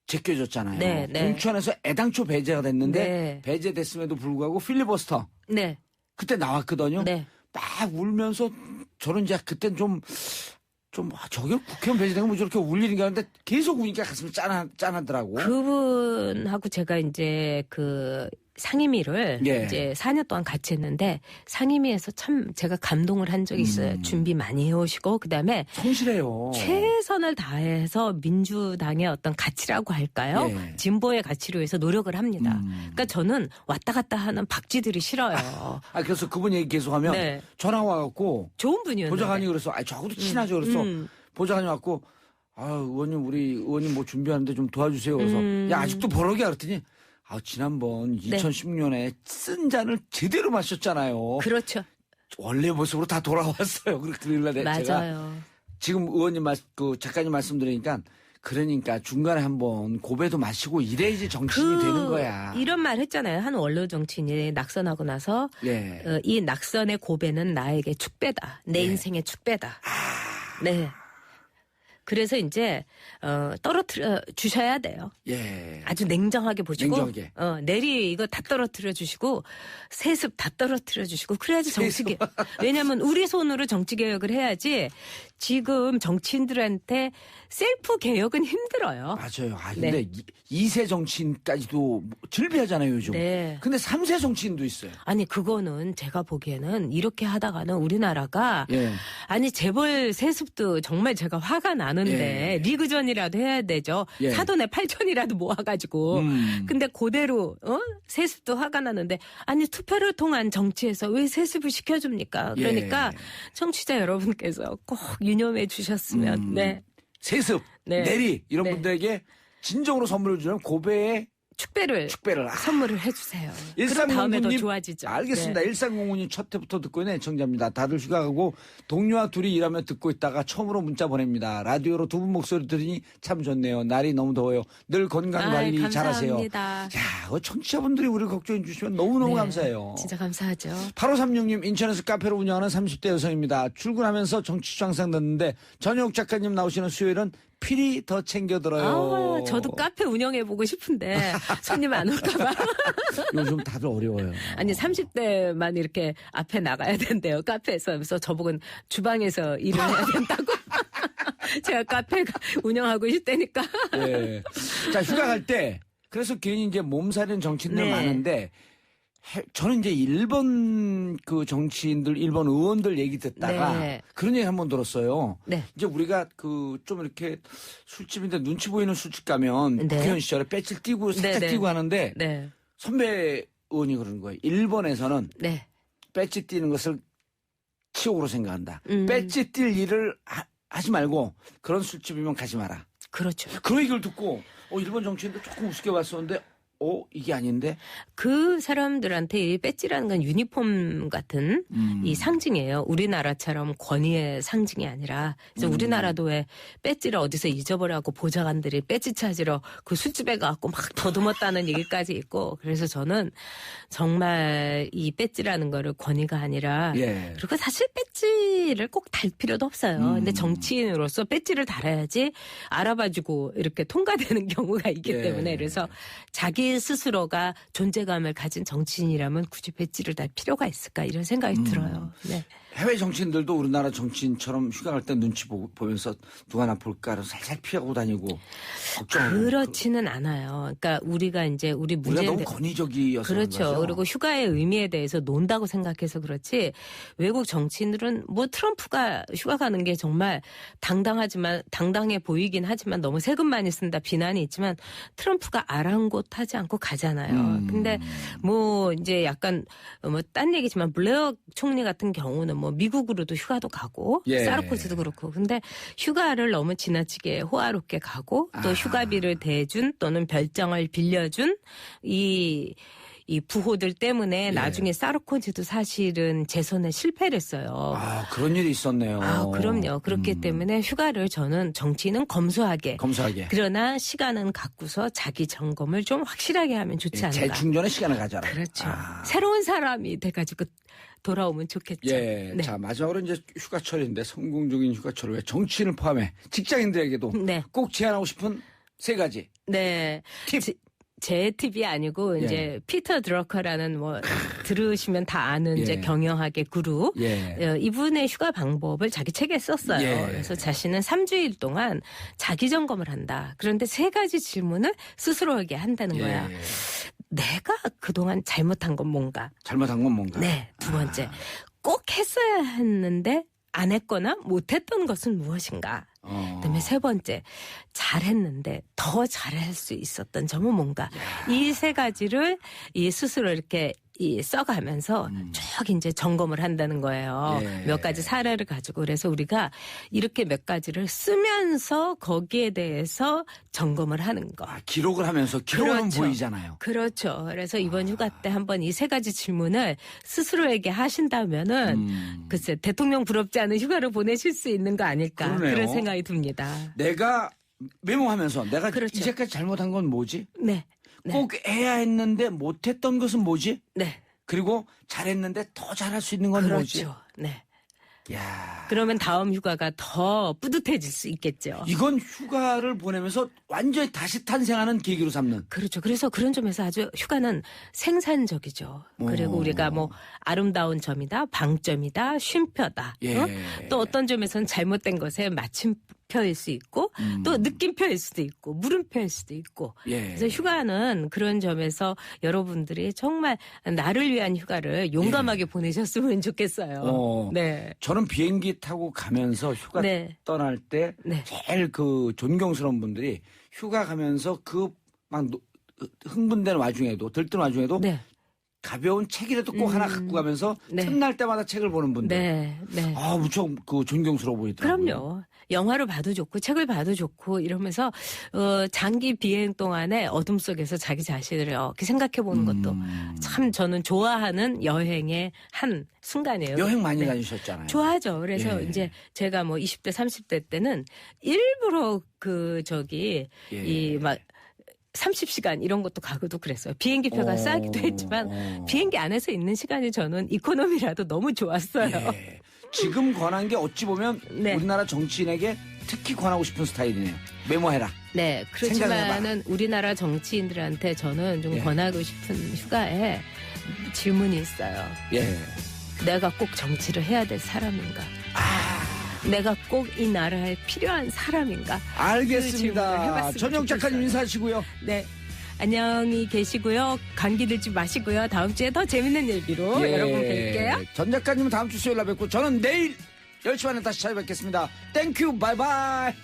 제껴졌잖아요. 네, 네. 공천에서 애당초 배제가 됐는데 네. 배제됐음에도 불구하고 필리버스터 네. 그때 나왔거든요. 네. 막 울면서 저는 이제 그땐 저게 국회의원 배제된 거 뭐 저렇게 울 일인가 하는데 계속 우니까 가슴이 짠하더라고. 그분하고 제가 이제 상임위를 예. 이제 4년 동안 같이 했는데 상임위에서 참 제가 감동을 한 적이 있어요. 준비 많이 해오시고 그다음에 성실해요. 최선을 다해서 민주당의 어떤 가치라고 할까요? 예. 진보의 가치를 위해서 노력을 합니다. 그러니까 저는 왔다 갔다 하는 박쥐들이 싫어요. 그래서 그분 얘기 계속하면 네. 전화 와갖고 좋은 분이었는데. 보좌관이 그래서 저하고도 친하죠. 그래서 보좌관이 왔고 의원님 우리 의원님 뭐 준비하는데 좀 도와주세요. 그래서 야 아직도 버럭이야 그랬더니 지난번 2016년에 쓴 잔을 제대로 마셨잖아요. 그렇죠. 원래 모습으로 다 돌아왔어요. 그러길래 제가 맞아요. 지금 의원님 작가님 말씀드리니까 그러니까 중간에 한번 고배도 마시고 이래야지 정신이 되는 거야. 이런 말 했잖아요. 한 원로 정치인이 낙선하고 나서 예. 이 낙선의 고배는 나에게 축배다. 내 인생의 축배다. 네. 그래서 이제 떨어뜨려 주셔야 돼요. 예. 아주 냉정하게 보시고 냉정하게. 내리 이거 다 떨어뜨려 주시고 세습 다 떨어뜨려 주시고 그래야지 정치개혁. 왜냐하면 우리 손으로 정치개혁을 해야지 지금 정치인들한테 셀프 개혁은 힘들어요. 맞아요. 근데 네. 2세 정치인까지도 질비하잖아요, 요즘. 네. 근데 3세 정치인도 있어요. 아니 그거는 제가 보기에는 이렇게 하다가는 우리나라가 예. 아니 재벌 세습도 정말 제가 화가 나는데 예. 리그전이라도 해야 되죠. 예. 사돈의 8천이라도 모아가지고. 근데 그대로 세습도 화가 나는데 아니 투표를 통한 정치에서 왜 세습을 시켜줍니까? 그러니까 예. 청취자 여러분께서 꼭 유념해 주셨으면 네. 세습, 네. 내리 이런 네. 분들에게 진정으로 선물을 주는 고배의 축배를 선물을 해주세요. 그럼 다음에 더 1309님 좋아지죠. 알겠습니다. 네. 1305님 첫 회부터 듣고 있는 애청자입니다. 다들 휴가 가고 동료와 둘이 일하며 듣고 있다가 처음으로 문자 보냅니다. 라디오로 두 분 목소리 들으니 참 좋네요. 날이 너무 더워요. 늘 건강관리 잘하세요. 감사합니다. 청취자분들이 우리를 걱정해 주시면 너무너무 네, 감사해요. 진짜 감사하죠. 8536님 인천에서 카페를 운영하는 30대 여성입니다. 출근하면서 정치쇼 항상 듣는데 전효옥 작가님 나오시는 수요일은 필히 더 챙겨 들어요. 저도 카페 운영해보고 싶은데 손님 안 올까봐. 요즘 다들 어려워요. 아니 30대만 이렇게 앞에 나가야 된대요. 카페에서. 그래서 저보고는 주방에서 일을 해야 된다고. 제가 카페 운영하고 있다니까. 네. 자 휴가 갈 때 그래서 괜히 이제 몸살인 정치인들 네. 많은데 저는 이제 일본 정치인들, 일본 의원들 얘기 듣다가 네. 그런 얘기 한번 들었어요. 네. 이제 우리가 좀 이렇게 술집인데 눈치 보이는 술집 가면 네. 국회의원 시절에 배지 띄고 살짝 네, 네. 띄고 하는데 네. 선배 의원이 그러는 거예요. 일본에서는 네. 배지 띄는 것을 치욕으로 생각한다. 배지 띨 일을 하지 말고 그런 술집이면 가지 마라. 그렇죠. 그 얘기를 듣고 일본 정치인도 조금 우습게 봤었는데 이게 아닌데? 그 사람들한테 이 배지라는 건 유니폼 같은 이 상징이에요. 우리나라처럼 권위의 상징이 아니라. 그래서 우리나라도 왜 배지를 어디서 잊어버려갖고 보좌관들이 배지 찾으러 그 술집에 가갖고 막 더듬었다는 얘기까지 있고. 그래서 저는 정말 이 배지라는 거를 권위가 아니라. 예. 그리고 사실 배지를 꼭 달 필요도 없어요. 근데 정치인으로서 배지를 달아야지 알아봐주고 이렇게 통과되는 경우가 있기 예. 때문에. 그래서 자기 스스로가 존재감을 가진 정치인이라면 굳이 배지를 달 필요가 있을까 이런 생각이 들어요. 네. 해외 정치인들도 우리나라 정치인처럼 휴가 갈 때 눈치 보면서 누가 나 볼까를 살살 피하고 다니고 걱정하고. 그렇지는 않아요. 그러니까 우리가 이제 우리 우리가 문제에 너무 권위적이어서 그렇죠. 그런 거죠. 그리고 휴가의 의미에 대해서 논다고 생각해서 그렇지 외국 정치인들은 뭐 트럼프가 휴가 가는 게 정말 당당해 보이긴 하지만 너무 세금 많이 쓴다 비난이 있지만 트럼프가 아랑곳하지 않고 가잖아요. 근데 뭐 이제 약간 뭐 딴 얘기지만 블레어 총리 같은 경우는 뭐 미국으로도 휴가도 가고 예. 사르코지도 그렇고 근데 휴가를 너무 지나치게 호화롭게 가고 또 휴가비를 대준 또는 별장을 빌려준 이 부호들 때문에 나중에 사르코지도 사실은 재선에 실패를 했어요. 그런 일이 있었네요. 그럼요. 그렇기 때문에 휴가를 저는 정치인은 검소하게. 그러나 시간은 갖고서 자기 점검을 좀 확실하게 하면 좋지 않을까. 재충전의 시간을 가져라. 그렇죠. 새로운 사람이 돼가지고 돌아오면 좋겠죠. 예. 네. 자, 마지막으로 이제 휴가철인데 성공적인 휴가철을 왜 정치인을 포함해 직장인들에게도 네. 꼭 제안하고 싶은 3가지. 네. 팁. 제 팁이 아니고 이제 피터 드러커라는 뭐 들으시면 다 아는 이제 경영학의 구루 이분의 휴가 방법을 자기 책에 썼어요. 그래서 자신은 3주일 동안 자기 점검을 한다. 그런데 3가지 질문을 스스로에게 한다는 거야. 내가 그동안 잘못한 건 뭔가? 네. 2번째. 꼭 했어야 했는데 안 했거나 못했던 것은 무엇인가? 그다음에 3번째, 잘했는데 더 잘할 수 있었던 점은 뭔가? 이 3가지를 이 스스로 이렇게 써가면서 쭉 이제 점검을 한다는 거예요. 몇 가지 사례를 가지고. 그래서 우리가 이렇게 몇 가지를 쓰면서 거기에 대해서 점검을 하는 거. 기록을 하면서 기록은 그렇죠. 보이잖아요. 그렇죠. 그래서 이번 휴가 때 한번 이 3가지 질문을 스스로에게 하신다면은 글쎄 대통령 부럽지 않은 휴가를 보내실 수 있는 거 아닐까. 그러네요. 그런 생각이 듭니다. 내가 메모하면서 내가 그렇죠. 이제까지 잘못한 건 뭐지? 네. 꼭 해야 했는데 못했던 것은 뭐지? 네. 그리고 잘했는데 더 잘할 수 있는 건 뭐지? 그렇죠. 네. 야, 그러면 다음 휴가가 더 뿌듯해질 수 있겠죠. 이건 휴가를 보내면서 완전히 다시 탄생하는 계기로 삼는. 그렇죠. 그래서 그런 점에서 아주 휴가는 생산적이죠. 그리고 우리가 뭐 아름다운 점이다, 방점이다, 쉼표다. 또 어떤 점에서는 잘못된 것에 마침표일 수 있고 또 느낌표일 수도 있고 물음표일 수도 있고. 그래서 휴가는 그런 점에서 여러분들이 정말 나를 위한 휴가를 용감하게 보내셨으면 좋겠어요. 네. 저는 비행기 타고 가면서 휴가 떠날 때 제일 그 존경스러운 분들이 휴가 가면서 그 막 흥분되는 와중에도 들뜬 와중에도 가벼운 책이라도 꼭 하나 갖고 가면서 틈날 때마다 책을 보는 분들. 무척 그 존경스러워 보이더라고요. 그럼요. 영화를 봐도 좋고 책을 봐도 좋고 이러면서 장기 비행 동안에 어둠 속에서 자기 자신을 이렇게 생각해 보는 것도 참 저는 좋아하는 여행의 한 순간이에요. 여행 많이 다니셨잖아요. 좋아하죠. 그래서 이제 제가 뭐 20대 30대 때는 일부러 이 막 30시간 이런 것도 가고도 그랬어요. 비행기표가 싸기도 했지만 비행기 안에서 있는 시간이 저는 이코노미라도 너무 좋았어요. 지금 권한 게 어찌 보면 우리나라 정치인에게 특히 권하고 싶은 스타일이네요. 메모해라. 네. 그렇지만은 우리나라 정치인들한테 저는 좀 권하고 싶은 휴가에 질문이 있어요. 내가 꼭 정치를 해야 될 사람인가? 내가 꼭 이 나라에 필요한 사람인가? 알겠습니다. 전영 작가님 인사하시고요. 네. 안녕히 계시고요. 감기 들지 마시고요. 다음 주에 더 재밌는 얘기로 여러분 뵐게요. 전 작가님은 다음 주 수요일 날 뵙고 저는 내일 10시 반에 다시 찾아뵙겠습니다. 땡큐 바이바이.